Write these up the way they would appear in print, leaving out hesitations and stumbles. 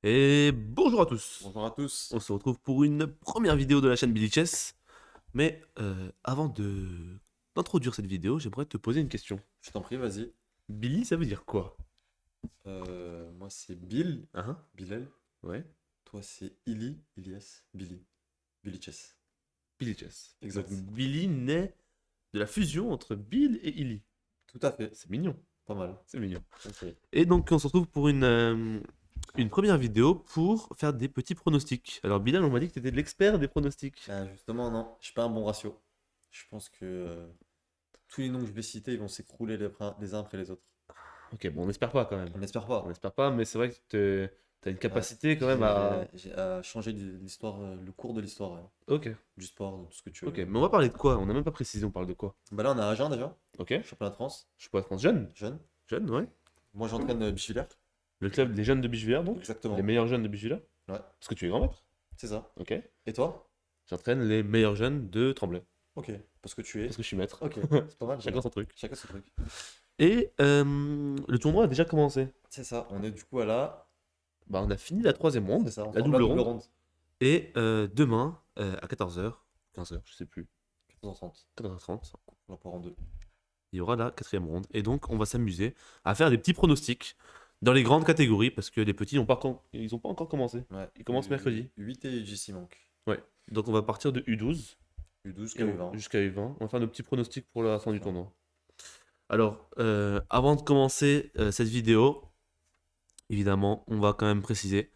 Et bonjour à tous. Bonjour à tous. On se retrouve pour une première vidéo de la chaîne Billy Chess. Mais avant d'introduire cette vidéo, j'aimerais te poser une question. Je t'en prie, vas-y. Billy, ça veut dire quoi? Moi, c'est Bill. Hein? Bilal. Ouais, Toi, c'est Illy. Ilyes. Billy. Billy Chess. Billy Chess. Donc Exact. Billy naît de la fusion entre Bill et Illy. Tout à fait. C'est mignon, Pas mal. c'est mignon. Ok. Et donc on se retrouve pour une première vidéo pour faire des petits pronostics. Alors Bilal, on m'a dit que tu étais l'expert des pronostics. Justement, non. Je suis pas un bon ratio. Je pense que tous les noms que je vais citer, ils vont s'écrouler les uns après les autres. Ok, bon, on n'espère pas quand même. On n'espère On pas. n'espère pas, mais c'est vrai que tu as une Ouais. capacité quand même à... J'ai changé l'histoire, le cours de l'histoire, Ok. du sport, de tout ce que tu Ok, veux. mais on va parler de quoi? On n'a même pas précisé, on parle de quoi? Bah là, on a Agen déjà. Ok, Championnat de France. je suis pas France jeune. Jeune. Jeune, ouais. Moi, j'entraîne Bichevillers. Le club des jeunes de Bichevillers, donc. Les Exactement. meilleurs jeunes de Bichevillers. Ouais. Parce que tu es grand maître. C'est ça. Ok. Et toi? J'entraîne les meilleurs jeunes de Tremblay. Ok, parce que tu es. Parce que je suis maître. Ok, c'est pas mal. Chacun son truc. Chacun son truc. Et le tournoi a déjà commencé. C'est ça, on est du coup à la. Bah, on a fini la troisième C'est ronde, ça, on la sort de la double double ronde. ronde. Et demain, à 14h, 15h, je sais plus, 14h30. 14h30, On la part en deux. il y aura la quatrième ronde. Et donc, on va s'amuser à faire des petits pronostics dans les grandes catégories parce que les petits ils ont pas encore commencé. Ouais. Ils commencent mercredi. 8 et UGC manquent. Ouais. Donc, on va partir de U12 U12 et jusqu'à U20. jusqu'à U20. On va faire nos petits pronostics pour la fin du Ça. tournoi. Alors, avant de commencer cette vidéo, évidemment, on va quand même préciser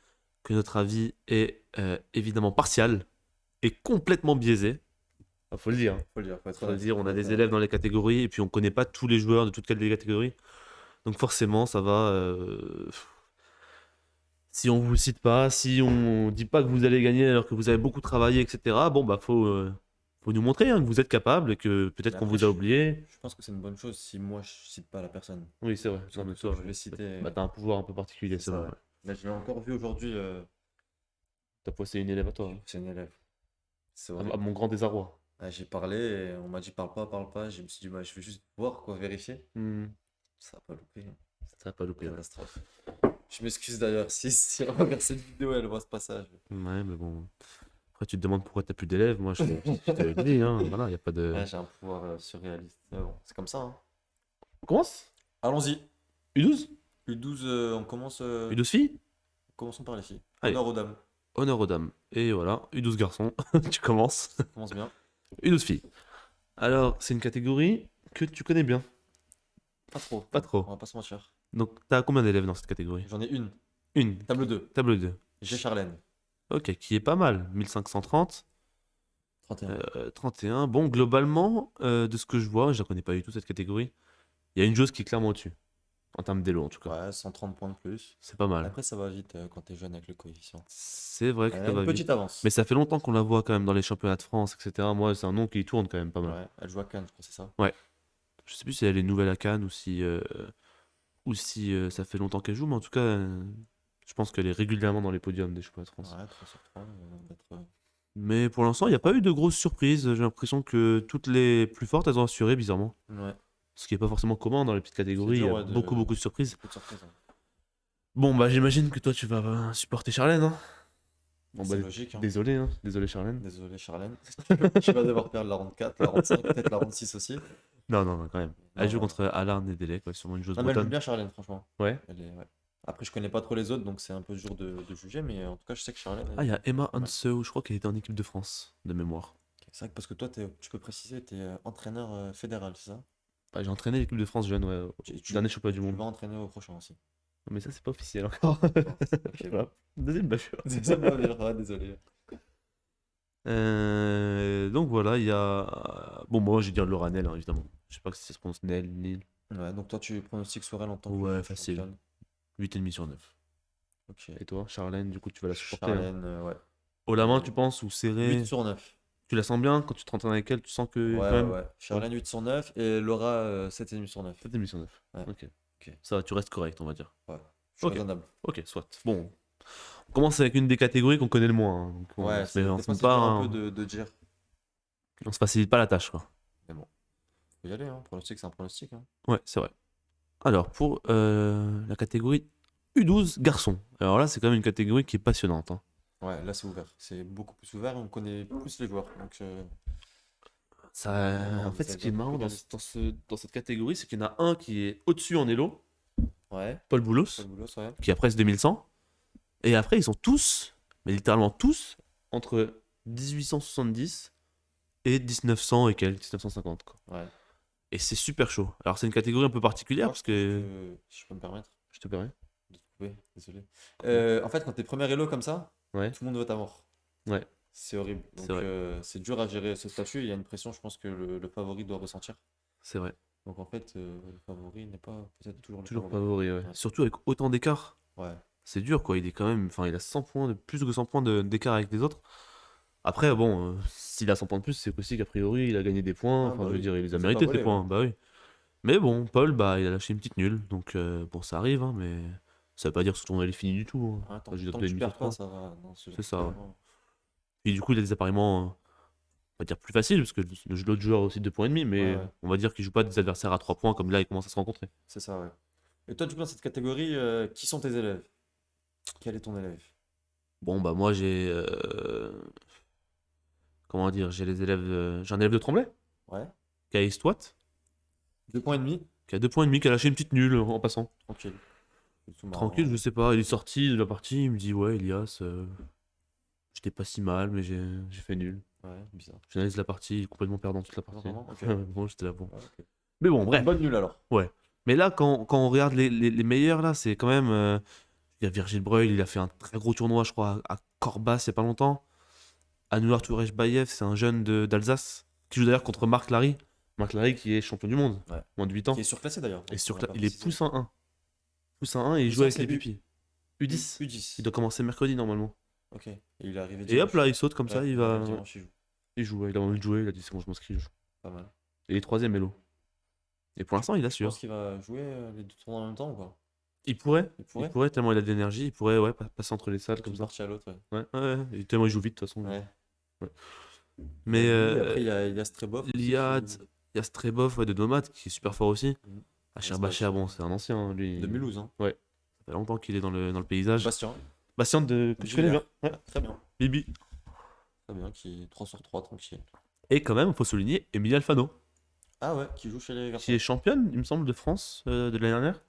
que notre avis est évidemment partial et complètement biaisé. Ah, faut le dire. Faut le dire, faut être Faut le honnête. dire, on a Faut être des honnête. élèves dans les catégories et puis on connaît pas tous les joueurs de toutes les catégories. Donc forcément, ça va. Si on vous cite pas, si on dit pas que vous allez gagner alors que vous avez beaucoup travaillé, etc. Bon bah faut nous montrer hein, que vous êtes capable et que peut-être Mais qu'on après, vous a oublié. je pense que c'est une bonne chose si moi je cite pas la personne. Oui, c'est vrai. Parce Non, que mais tout ça, toi, je vais citer. bah, t'as un pouvoir un peu particulier, C'est c'est ça, vrai. ouais. Ouais. Mais je l'ai encore vu aujourd'hui. T'as posé une élève à toi, hein. C'est une élève. C'est À horrible. mon grand désarroi. Ouais, j'ai parlé et on m'a dit parle pas, parle pas. Je me suis dit, bah, je vais juste voir, quoi, vérifier. Hmm, Ça a pas loupé, hein. ça a pas loupé, ouais. Catastrophe. Je m'excuse d'ailleurs si elle regarde cette vidéo elle voit ce passage. Ouais, mais bon. Après, tu te demandes pourquoi t'as plus d'élèves. Moi, je te le dis, hein. Voilà, y a pas de. Ouais, j'ai un pouvoir surréaliste. Mais bon, c'est comme ça, hein. On commence? Allons-y. U12? U12, on commence. U12 filles? Commençons par les filles. Allez, Honneur aux dames. honneur aux dames. Et voilà, U12 garçons. Tu commences. Commence bien. U12 filles. Alors, c'est une catégorie que tu connais bien. Pas trop. Pas On trop. va pas se mentir. Donc, t'as combien d'élèves dans cette catégorie? J'en ai une. Une. Table 2. Table 2. J'ai Charlène. Ok, qui est pas mal. 1530. 31. 31. Bon, globalement, de ce que je vois, je la connais pas du tout cette catégorie. Il y a une joueuse qui est clairement au-dessus. En termes d'élo, en tout cas. Ouais, 130 points de plus. C'est pas mal. Après, ça va vite quand t'es jeune avec le coefficient. C'est vrai que Elle ça a va une vite. petite avance. Mais ça fait longtemps qu'on la voit quand même dans les championnats de France, etc. Moi, c'est un nom qui tourne quand même pas mal. Ouais, elle joue à Cannes, je crois, c'est ça. Ouais. Je sais plus si elle est nouvelle à Cannes ou si ça fait longtemps qu'elle joue, mais en tout cas, je pense qu'elle est régulièrement dans les podiums des championnats de France. Ouais, 3 sur 3. Mais pour l'instant, il n'y a pas eu de grosses surprises. J'ai l'impression que toutes les plus fortes, elles ont assuré bizarrement. Ouais. Ce qui n'est pas forcément commun dans les petites catégories. dur, Il y a ouais, beaucoup de surprises. Beaucoup de surprises, hein. Bon, bah j'imagine que toi, tu vas supporter Charlène. Hein. Bon, C'est bah, logique, hein. désolé, hein. Désolé Charlène. Désolé, Charlène. Tu vas devoir perdre la ronde 4, la ronde 5, peut-être la ronde 6 aussi. Non, quand même. Elle Non, joue non. contre Alarn et Delec, ouais, sûrement une joueuse Non, mais elle joue bretonne. bien, Charlène, franchement. Ouais. Ouais. Après, je connais pas trop les autres, donc c'est un peu dur de juger, mais en tout cas, je sais que Charlène. Ah, il y a Emma pas mal. Hanseu, je crois qu'elle était en équipe de France, de mémoire. C'est vrai que parce que toi, tu peux préciser, tu es entraîneur fédéral, c'est ça? Bah, j'ai entraîné l'équipe de France jeune, ouais, au dernier championnat du Tu monde. vas entraîner au prochain aussi. Non, mais ça, c'est pas officiel encore. Ok, Voilà. Deuxième bâcheur. c'est ça, désolé. Donc voilà, il y a. Bon, moi, j'ai dit Loranel, hein, évidemment. Je sais pas si ça se prononce Nel, Nil. Ouais, donc toi, tu pronostiques sur elle en tant Ouais, que facile. championne. 8,5 sur 9. Ok. Et toi, Charlène, du coup, tu vas la supporter. Hein. Charlène, ouais. Haut la main, tu penses, ou serré? 8 sur 9. Tu la sens bien quand tu te t'entraînes avec elle, tu sens que Ouais, quand même. ouais. Charlène 8 sur 9 et Laura 7,5 sur 9. 7,5 sur 9. Ouais. Ok. Ok. Ça va, tu restes correct, on va dire. Ouais. Je suis Ok. raisonnable. Ok, soit. Bon, on commence avec une des catégories qu'on connaît le moins. Hein. Donc, Ouais, on se met- on des se fois, met c'est pas, dur un hein, peu de dire. on se facilite pas la tâche, quoi. Mais bon, faut y aller, hein. Pronostic, c'est un pronostic, hein. Ouais, c'est vrai. Alors, pour la catégorie U12 garçons. Alors là, c'est quand même une catégorie qui est passionnante, hein. Ouais, là c'est ouvert. C'est beaucoup plus ouvert et on connaît plus les joueurs. Donc on En fait, ce envisage qui est un peu plus marrant réaliste. dans cette catégorie, c'est qu'il y en a un qui est au-dessus en Elo, Ouais, Paul Paul Boulos, Boulos, ouais. qui a presque 2100. Et après, ils sont tous, mais littéralement tous, entre 1870 et 1900 et quelques, 1950, quoi. Ouais. Et c'est super chaud. Alors, c'est une catégorie un peu particulière Moi, je parce trouve que. que, si je peux me permettre Je te permets. de te couper, désolé. En fait, quand t'es premier elo comme ça, Ouais, tout le monde veut ta mort. ouais, C'est horrible. c'est Donc, vrai. c'est dur à gérer ce statut. Il y a une pression, je pense, que le favori doit ressentir. C'est vrai. Donc, en fait, le favori n'est pas peut-être toujours le Toujours favori. favori, ouais. Ouais. Surtout avec autant d'écart. Ouais. C'est dur, quoi. Il est quand même. Enfin, il a 100 points plus que 100 points d'écart avec les autres. Après, bon, s'il a 100 points de plus, c'est aussi qu'a priori, il a gagné des points. Ah, Enfin, bah je veux oui. dire, il les a Il les a pas mérités, ces volés, ouais. points. Bah oui. Mais bon, Paul, bah, il a lâché une petite nulle. Donc, bon, ça arrive, hein, mais ça veut pas dire que son tournoi il est fini du tout, hein. Ah, Enfin, je lui donne tant que tu 2,5 sur perds pas, 3. ça va. Non, ce genre C'est de ça, ouais. tournoi. Et du coup, il a des appareillements, on va dire plus faciles, parce que l'autre joueur a aussi 2,5 points, Ouais, mais ouais. on va dire qu'il joue pas des adversaires à 3 points, comme là, il commence à se rencontrer. C'est ça, ouais. Et toi, du coup, dans cette catégorie, qui sont tes élèves? Quel est ton élève? Bon, bah, moi, j'ai. Comment dire, j'ai les élèves. J'ai un élève de Tremblay, Ouais. qui a Ace-Watt, 2 points et demi. qui a 2,5 points, qui a lâché une petite nulle en passant. Tranquille. C'est tout Tranquille, marrant. je sais pas, il est sorti de la partie, il me dit, ouais, Elias, j'étais pas si mal, mais j'ai fait nul. Ouais, bizarre. J'analyse la partie, complètement perdant toute la Non, partie. vraiment? Ok. Bon, j'étais là, bon. Ouais, ok. Mais bon, Une bref, bonne nulle alors. ouais. Mais là, quand on regarde les meilleurs, là, c'est quand même. Il y a Virgil Breuil, il a fait un très gros tournoi, je crois, à Corbas il y a pas longtemps. Anouar Tourej Bayev, c'est un jeune d'Alsace, qui joue d'ailleurs contre Marc Larry. Marc Larry qui est champion du monde, Ouais. moins de 8 Qui est ans. surclassé d'ailleurs. Et On l'a pas il est précisé. poussin 1. Poussin 1 et il Poussin, joue avec c'est les pupilles. U10. U10. Il doit commencer mercredi normalement. Ok. Et il est arrivé Et hop dimanche. là, il saute comme ça, Ouais, il il arrive va. dimanche, il joue. Il joue, ouais, il a envie de jouer, il a dit c'est bon, je m'inscris, je joue. Pas mal. Et il est troisième Elo. Et pour l'instant, il Je pense assure. qu'il va jouer les deux tournois en même temps ou pas? Il Il pourrait? pourrait, tellement il a de l'énergie, il pourrait ouais, passer entre les salles comme D'une ça. partie à l'autre, ouais. Ouais, ouais, ouais. Et tellement il joue vite de toute façon. Ouais. Ouais. Il y Mais a lui, après il y a Strebov aussi Liat, qui. il y a Strebov ouais, de Nomad qui est super fort aussi. Mhm. Acher Bastien. Bachar, bon, c'est un ancien, hein, lui. De Mulhouse, hein. Ouais, ça fait longtemps qu'il est dans le paysage. Bastien. Bastien que tu connais bien. Gilliard. Ouais, Ouais, très bien. Bibi. Très bien, qui est 3 sur 3 tranquille. Et quand même, il faut souligner Emilie Alfano, Ah ouais, qui joue chez les qui garçons. est championne, il me semble, de France de l'année dernière,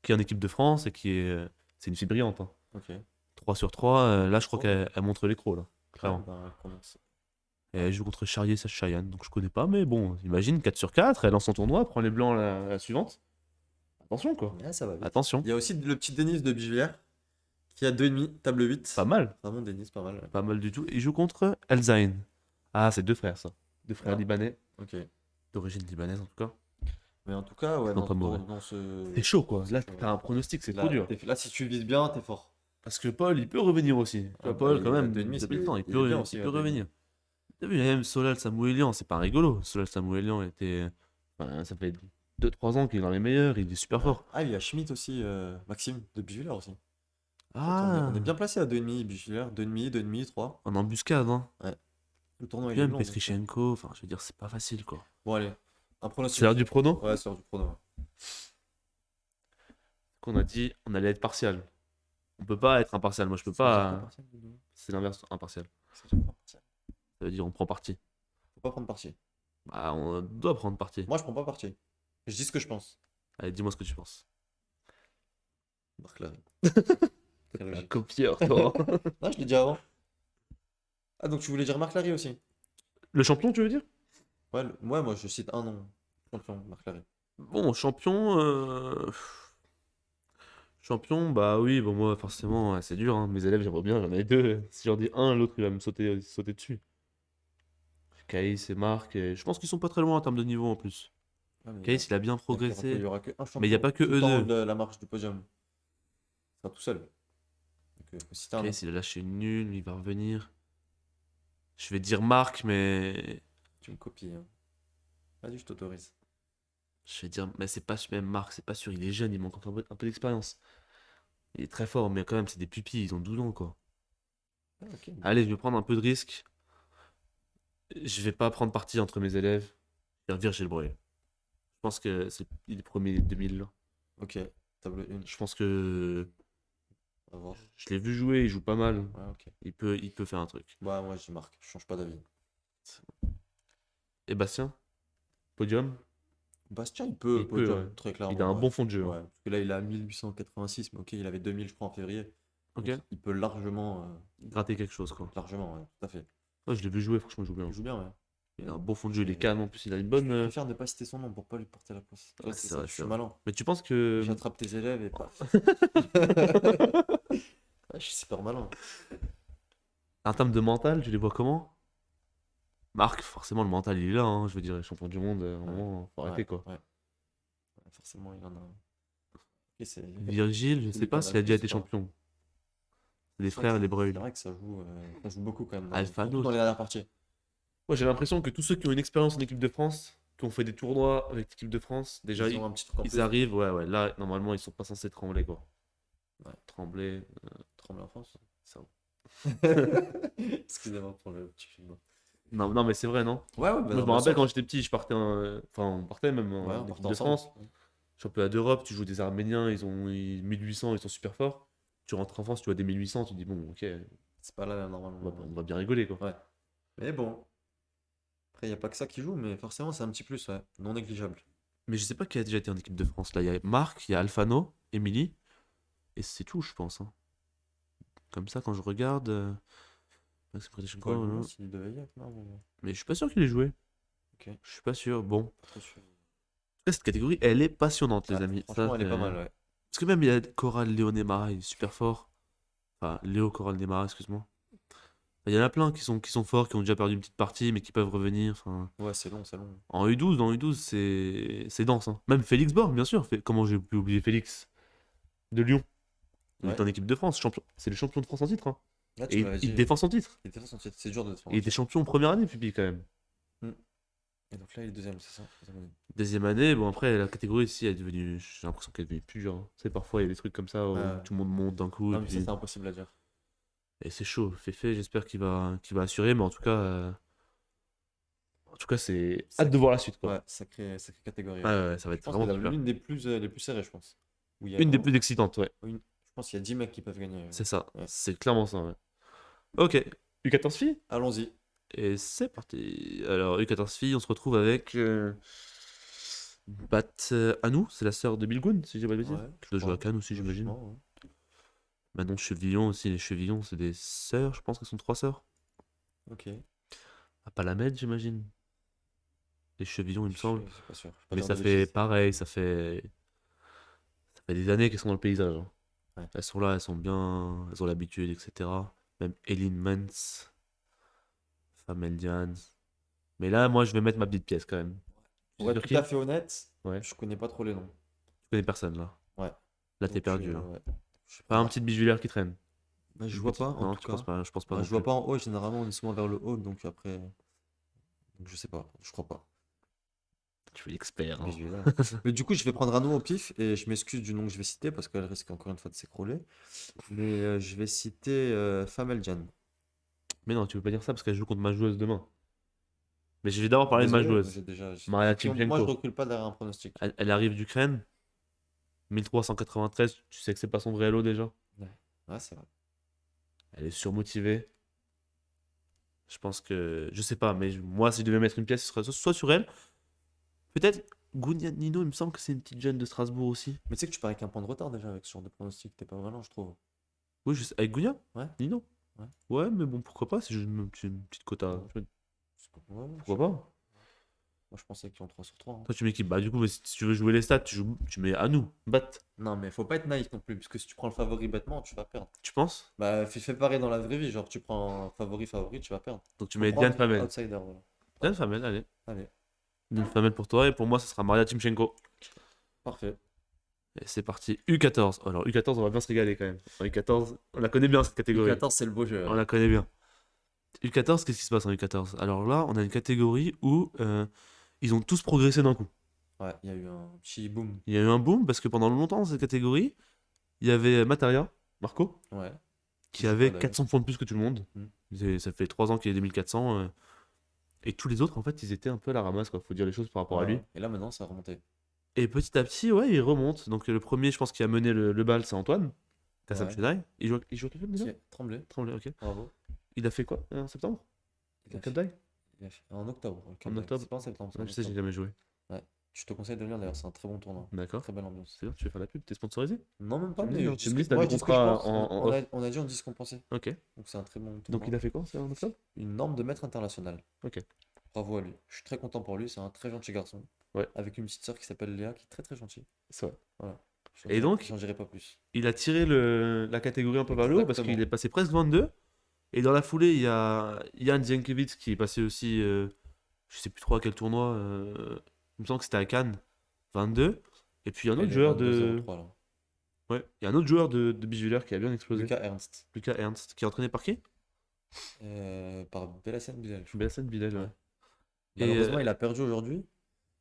qui est en équipe de France et qui est. C'est une fille brillante, hein. Ok. 3 sur 3, là je crois Oh. qu'elle montre l'écro là, Ouais, clairement. bah, elle commence. Et elle joue contre Charrier Cheyenne, donc je connais pas, mais bon, imagine 4 sur 4, elle lance son tournoi, prend les blancs la suivante. Attention quoi, Ouais, ça va vite. attention, Il y a aussi le petit Denis de Bigevière qui a 2,5, table 8. pas mal, Vraiment, Denis, pas mal. Ouais. pas mal du tout. Il joue contre Elzain. Ah, c'est deux frères ça, deux frères Ah. libanais, Ok. d'origine libanaise en tout cas. Mais en tout cas, ouais, Non, pas mauvais. dans ce. C'est chaud quoi, là t'as un pronostic, c'est trop Là, dur. là, si tu vises bien, t'es fort. Parce que Paul, il peut revenir aussi. Tu Ah, vois, bah, Paul, il quand a même, 2,5, depuis le temps, il il est peut, bien aussi, il à peut 2,5. revenir. T'as vu, même Solal Samouelian, c'est pas rigolo. Solal Samouelian était. Enfin, ça fait 2-3 ans qu'il est dans les meilleurs, il est super fort. Ah, il y a Schmitt aussi, Maxime de Bigevière aussi. En fait, Ah, on est bien placé à 2,5, Bigevière, 2,5, 2,5, 3. en embuscade, hein. Le tournoi, Puis il est même long. donc, Petrichenko, enfin, je veux dire, c'est pas facile, quoi. Bon, allez, un C'est pronostic. l'heure du prono Ouais, c'est l'heure du prono. Ouais. qu'on a dit, on allait être partial. On peut pas être impartial, moi je peux Ça veut dire quoi, pas. partiel, Doudou? C'est l'inverse, impartial. Ça veut dire quoi, partiel? Ça veut dire on prend parti. Faut pas prendre parti. Bah, on doit prendre parti. Moi, je prends pas parti. Je dis ce que je pense. Allez, dis-moi ce que tu penses. Marc Larry. Très La logique. copieur, toi. Non, je l'ai dit avant. Ah, donc tu voulais dire Marc Larry aussi? Le champion, tu veux dire? Ouais, moi, je cite un nom. Champion, Marc Larry. Bon, champion. Champion, bah oui, bon, moi, forcément, ouais, c'est dur, hein. Mes élèves, j'aimerais bien, j'en ai deux. Si j'en dis un, l'autre, il va me sauter dessus. Caïs et Marc, et je pense qu'ils sont pas très loin en termes de niveau en plus. Ah, mais Caïs, il a bien il y progressé. aura que un champion. Mais il y a pas que tout le eux temps deux. de la marche du podium. Il sera tout seul. Donc, faut citer un nom. Caïs, il a lâché une nulle, il va revenir. Je vais dire Marc, mais. Tu me copies, hein. Vas-y, je t'autorise. Je vais dire. Mais c'est pas même Marc, c'est pas sûr. Il est jeune, il manque encore un peu d'expérience. Il est très fort, mais quand même, c'est des pupilles, ils ont 12 ans, quoi. Ah, ok. Allez, je vais prendre un peu de risque. Je vais pas prendre parti entre mes élèves. Je vais dire Virgile Breuil. Je pense que il est premier 2000 là. Ok, table 1. Je pense que À voir. Je l'ai vu jouer, il joue pas mal. Ouais, ok. Il peut faire un truc. Bah, moi, je marque. Je change pas d'avis. Et Bastien, podium, Bastien, il peut, il peut, podium, ouais. très Il a un clairement, ouais. bon fond de jeu, hein. Ouais, parce que là, il a 1886, mais ok, il avait 2000, je crois, en février. Ok. Donc, il peut largement, Gratter quelque chose, quoi. largement, ouais, tout à fait. Ouais, je l'ai vu jouer, franchement, il joue bien. Il joue bien, ouais. Il a un bon fond de jeu, il est Et calme en plus, il a une je bonne. préfère ne pas citer son nom pour pas lui porter la poisse. Tu Ouais, vois, c'est c'est ça, vrai, je c'est suis vrai. malin. Mais tu penses que. J'attrape tes élèves et paf. Ouais, je suis super malin. En termes de mental, tu les vois comment? Marc, forcément, le mental, il est là, hein. Je veux dire, champion du monde, à un Ouais, moment, faut ouais, arrêter, quoi. ouais. Ouais, forcément, il en a un. Et c'est Virgile, je c'est sais lui pas qu'on a s'il a le déjà plus, été quoi. champion. Les C'est vrai que frères, les c'est Breuil. vrai que ça joue beaucoup quand même, surtout Alphano. dans les dernières parties. Moi, j'ai l'impression que tous ceux qui ont une expérience en équipe de France, qui ont fait des tournois avec l'équipe de France, déjà, Ils ont un petit truc en ils plus. arrivent, ouais, ouais, là, normalement, ils sont pas censés trembler, quoi. Ouais, Trembler, trembler en France. ça. Excusez-moi pour le petit film. Non, non, mais c'est vrai, non? Ouais, ouais, bah Moi, je non, me bien rappelle sûr. quand j'étais petit, je partais, enfin, on partait même Ouais, en on équipe partait de ensemble. France. Championnat d'Europe, tu joues des Arméniens, 1800, ils sont super forts. Tu rentres en France, tu vois des 1800, tu te dis, bon, ok, C'est pas la même normalement. on va bien rigoler, quoi. Ouais. Mais bon, après, il n'y a pas que ça qui joue, mais forcément, c'est un petit plus, ouais. Non négligeable. Mais je sais pas qui a déjà été en équipe de France, là. Il y a Marc, il y a Alfano, Émilie, et c'est tout, je pense, hein. Comme ça, quand je regarde. Max Predichenko, Paul hein. Nunez, il devait y être, non, Mais je suis pas sûr qu'il ait joué. ok. Je suis pas sûr. Bon. En tout Pas trop sûr. cas, cette catégorie, elle est passionnante, Ouais, les amis. Ça, franchement, elle est pas mal, ouais. parce que même il y a Coral Léoné-Mara, il est super fort. Enfin, Léo Coral Nemara, excuse-moi. Il y en a plein qui sont forts, qui ont déjà perdu une petite partie, mais qui peuvent revenir. Enfin, Ouais, c'est long, c'est long. en U12, dans U12, c'est dense, hein. Même Félix Borg, bien sûr. Comment j'ai pu oublier Félix de Lyon? Il est Ouais. en équipe de France, champion. C'est le champion de France en titre, hein. Là, tu Et m'avais il dit, défend son titre. il était son titre. C'est dur de défendre Et il un était titre. champion en première année, Pupi, quand même. Hmm. Et donc là, il est deuxième, c'est ça? Deuxième année. Deuxième année, bon après la catégorie ici elle est devenue, j'ai l'impression qu'elle est devenue plus dure, hein. Tu sais, parfois il y a des trucs comme ça où Ouais. tout le monde monte d'un coup Non, mais ça, c'est impossible à dire. et c'est chaud. Féfé, j'espère qu'il va assurer, mais en tout cas c'est hâte de voir la suite, quoi. Ouais, sacrée catégorie, Ouais, ouais. ouais, ça va Je être pense que vraiment c'est super. l'une des plus serrées, je pense. Où il y a Une des vraiment. plus excitantes, ouais. Je pense qu'il y a 10 mecs qui peuvent gagner. C'est ça, Ouais. c'est clairement ça, ouais. Ok, U14 filles, Allons-y. et c'est parti. Alors U14 filles, on se retrouve avec Bat Anou, c'est la sœur de Bilgoun, si j'ai pas de bêtises. Ouais, Qui doit jouer à Cannes aussi, j'imagine. logiquement, ouais. Manon Chevillon aussi, les Chevillons, c'est des sœurs, je pense qu'elles sont 3 sœurs. Ok. À Palamède, j'imagine. Les Chevillons, il me Je semble. suis pas sûr. Je vais pas Mais dire ça de fait bêtises. pareil, ça fait des années qu'elles sont dans le paysage, hein. Ouais. Elles sont là, elles sont bien, elles ont l'habitude, etc. Même Eline Mans, Famel Diane. Mais là, moi, je vais mettre ma petite pièce quand même. Tu Pour sais être sur tout qui? à fait honnête, Ouais. je connais pas trop les noms. Je connais personne là. Ouais. Là, t'es Donc, perdu, là. ouais. Je sais Pas un pas. petit bijoulière qui traîne. Bah, je Une vois pas, petite. en Non, tout tu penses cas. pas, je pense pas Bah, non je vois plus. pas en haut, généralement, on est souvent vers le haut, donc après. Donc, je sais pas. Je crois pas. Tu es l'expert, Mais, hein. Mais du coup, je vais prendre un nom au pif et je m'excuse du nom que je vais citer parce qu'elle risque encore une fois de s'écrouler. Mais je vais citer Famel Jan. Mais non, tu peux pas dire ça parce qu'elle joue contre ma joueuse demain. Mais je vais d'abord parler de ma Désolé, joueuse, j'ai déjà. Maria Moi, je Timchenko. recule pas derrière un pronostic. Elle arrive d'Ukraine, 1393, tu sais que c'est pas son vrai lot déjà. Ouais, ouais, c'est vrai. Elle est surmotivée. Je pense que. Je sais pas, mais moi, si je devais mettre une pièce, ce serait soit sur elle. Peut-être Gounia Nino, il me semble que c'est une petite jeune de Strasbourg aussi. Mais tu sais que tu parais qu'un point de retard déjà avec ce genre de pronostic. T'es pas malin, je trouve. Oui, avec Gounia Ouais. Nino. Ouais. Ouais, mais bon, pourquoi pas, c'est juste une petite quota. Ouais. Ouais, je Pourquoi sais pas? Moi, je pensais qu'ils ont 3 sur 3. Toi, tu mets qui? Bah, du coup, si tu veux jouer les stats, tu mets à nous, bat. Non, mais faut pas être naïf non plus, parce que si tu prends le favori bêtement, tu vas perdre. Tu penses? Bah, fais pareil dans la vraie vie. Genre, tu prends un favori, tu vas perdre. Donc, tu Faut mets Diane prendre Famel. outsider, voilà. Diane Famel, allez. Allez, Diane Famel pour toi, et pour moi, ce sera Maria Timchenko. parfait. Et c'est parti. U14. Alors, U14, on va bien se régaler quand même. En U14, on la connaît bien cette catégorie. U14, c'est le beau jeu. On la connaît bien. U14, qu'est-ce qui se passe en U14? Alors là, on a une catégorie où ils ont tous progressé d'un coup. Ouais, il y a eu un petit boom. Il y a eu un boom parce que pendant longtemps, dans cette catégorie, il y avait Mataria, Marco, Ouais. qui Je sais avait pas, d'ailleurs. 400 points de plus que tout le monde. Mm. Ça fait 3 ans qu'il est 2400. Et tous les autres, en fait, ils étaient un peu à la ramasse, quoi. Faut dire les choses par rapport à lui. Ouais. Et là, maintenant, ça a remonté. Et petit à petit, ouais, il remonte. Donc le premier, je pense, qui a mené le bal, c'est Antoine. Kassam Ouais. Chennai. Il joue à quel club déjà? Tremblay. Tremblay, ok. Bravo. Il a fait quoi en septembre? Il Au a Cap fait, d'Agde? en octobre. Le Cap En d'Agde. octobre? C'est pas en septembre, c'est Ouais, en je sais, j'ai octobre. jamais joué. Ouais. Je te conseille de venir d'ailleurs, c'est un très bon tournoi. D'accord. Très belle ambiance. C'est bien, tu veux faire la pub, t'es sponsorisé? Non, même Tu pas, me dis, mais hein, je tu dis me ce dis que, si t'as moi, des je dis ce que je contrats pense. en off. On a dit, on dit ce qu'on pensait. Ok. Donc c'est un très bon Donc tournoi. il a fait quoi, c'est en octobre? Une norme de maître international. Ok. Bravo à lui. Je suis très content pour lui, c'est un très gentil garçon. Ouais. Avec une petite sœur qui s'appelle Léa, qui est très très gentille. C'est vrai. Voilà. Et donc, J'en dirai pas plus. il a tiré la catégorie un peu vers le haut parce Exactement. qu'il est passé presque 22. Et dans la foulée, il y a Jan Zienkiewicz qui est passé aussi, je sais plus trop à quel tournoi, il me semble que c'était à Cannes, 22. Et puis il y a un Il autre est joueur 22-03 là. Ouais, il y a un autre joueur de beach volleyball qui a bien explosé. Lucas Ernst. Lucas Ernst, qui est entraîné par qui? Par Belassène Bilal, je crois. Belhassen Bilal, ouais. Ouais. Et Malheureusement, il a perdu aujourd'hui,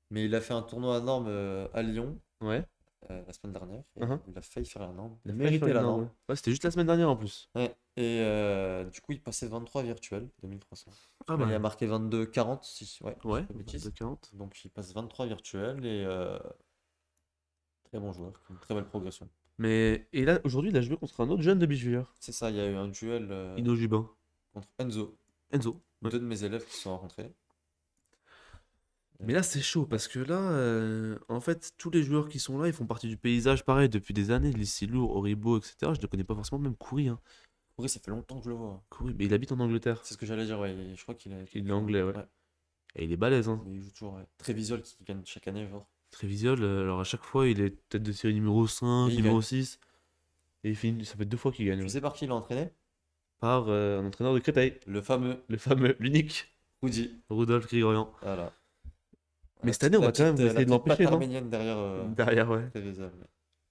mais il a fait un tournoi à normes à Lyon ouais. la semaine dernière. Et Uh-huh. il a failli faire la norme. Il a Il failli faire méritait une la norme, norme. ouais. Ouais, c'était juste la semaine dernière en plus. Ouais. Et du coup, il passait 23 virtuel, 2300. Pas Là, il a mal. marqué 22-40, si, ouais, Ouais, je dis pas de bêtises. de 40. Donc, il passe 23 virtuel et très bon joueur, une très belle progression. Et là, aujourd'hui, il a joué contre un autre jeune de beach volleyball, C'est ça, il y a eu un duel Ino Jubin. contre Enzo, Enzo. Ouais. deux de mes élèves qui se sont rencontrés. Mais là, c'est chaud parce que là, en fait, tous les joueurs qui sont là, ils font partie du paysage pareil depuis des années. Lissi Lourd, Oribo, etc. Je ne connais pas forcément, même Kouri. Hein. Oui, ça fait longtemps que je le vois. Kouri, mais il habite en Angleterre. C'est ce que j'allais dire, ouais. Je crois qu'il est. Il est anglais, ouais. Et il est balèze. Hein. Mais il joue toujours, ouais. Trévisiol qui gagne chaque année, genre. Trévisiol, alors à chaque fois, il est tête de série numéro 5, Et il numéro gagne. 6. Et il finit, ça fait 2 fois qu'il gagne. Tu Ouais. sais par qui il a entraîné? Par un entraîneur de Créteil, Le fameux le fameux, l'unique, Rudy. Rudolf Grigorian. Voilà. Mais cette année, on va quand même essayer de l'empêcher, patte non? arménienne derrière Derrière, ouais. Trévisiol.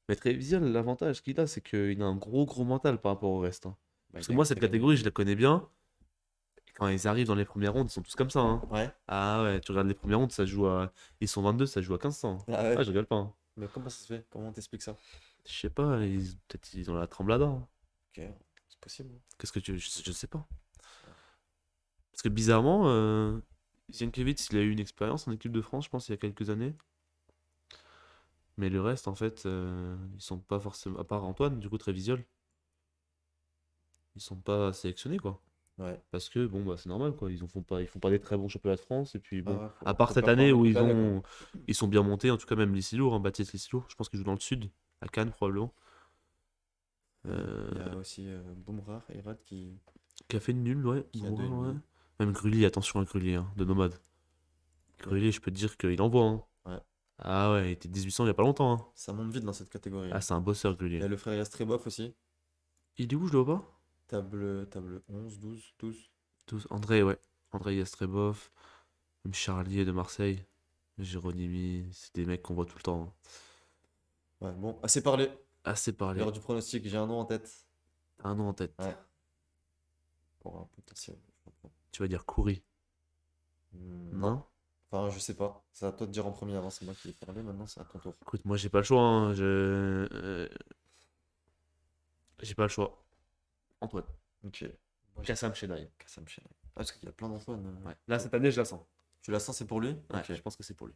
Mais Trévisiol, l'avantage qu'il a, c'est qu'il a un gros mental par rapport au reste. Hein. Bah, Parce il que a- moi, il cette a gagné. catégorie, je la connais bien. Et quand ils arrivent dans les premières rondes, ils sont tous comme ça. Hein. Ouais. Ah ouais, tu regardes les premières rondes, ça joue à. Ils sont 22, ça joue à 1500. Ah ouais. Ah, je rigole pas. Hein. Mais comment ça se fait? Comment on t'explique ça? Je sais pas, peut-être ils ont la tremblada. Hein. Ok, c'est possible. Qu'est-ce que tu. Je sais pas. Parce que bizarrement, Zienkiewicz, il a eu une expérience en équipe de France, je pense, il y a quelques années. Mais le reste, en fait, ils sont pas forcément. À part Antoine, du coup, Trévisiol, ils sont pas sélectionnés, quoi. Ouais. Parce que, bon, bah, c'est normal, quoi. Ils font pas des très bons championnats de France. Et puis, bon, ouais, à part faut cette pas année prendre où toute l'année, quoi. ils sont bien montés, en tout cas, même Lissilour, hein, Baptiste Lissilour, je pense qu'il joue dans le sud, à Cannes, probablement. Il y Euh, a aussi Boumrah et Rad qui a fait une nulle, ouais. qui a Bon, deux ouais. nuls. Même Grully, attention à Grully, hein, de Nomade. Grully, je peux te dire qu'il envoie. Hein. Ouais. Ah ouais, il était 1800 il y a pas longtemps. Hein. Ça monte vite dans cette catégorie. Ah, c'est un bosseur, Il Grully. y a le frère Yastrebov aussi. Il est où, je le vois pas? Table 11, 12. André, ouais. André Yastrebov, même Charlier de Marseille, Géronimi, c'est des mecs qu'on voit tout le temps. Hein. Ouais, bon, assez parlé. Assez parlé. L'heure du pronostic, j'ai un nom en tête. T'as un nom en tête. Ouais. Pour un potentiel. Tu vas dire Kouri. Non. Non? Enfin, je sais pas. C'est à toi de dire en premier avant, c'est moi qui ai parlé, maintenant c'est à ton tour. Écoute, moi j'ai pas le choix. Hein. J'ai pas le choix. Antoine. Ok. Moi, Kassam Chennai. Kassam Chennai. Ah, parce qu'il y a plein d'Antoine. Ouais. Là, cette année, je la sens. Tu la sens, c'est pour lui? Ouais, Ok. je pense que c'est pour lui.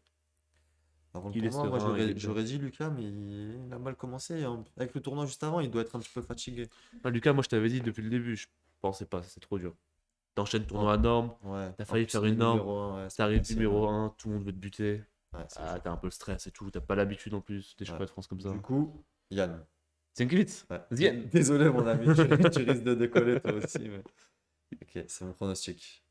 Avant le Il est tournoi, moi serein, il est bien. j'aurais dit Lucas, mais il a mal commencé. Hein. Avec le tournoi juste avant, il doit être un petit peu fatigué. Ah, Lucas, moi je t'avais dit depuis le début, je pensais pas, c'est trop dur. T'enchaînes tournoi à normes, Ouais. t'as En failli plus, faire il est une norme, numéro 1, ouais, c'est pas t'arrives facile, numéro ouais. 1, tout le monde veut te buter. Ouais, c'est Ah, chaud. t'as un peu le stress et tout, t'as pas l'habitude en plus des championnats de France comme ça. Du coup, Yann. Zienkiewicz. Ouais. Zien. Désolé, mon ami, tu risques de décoller toi aussi. Mais... Ok, c'est mon pronostic.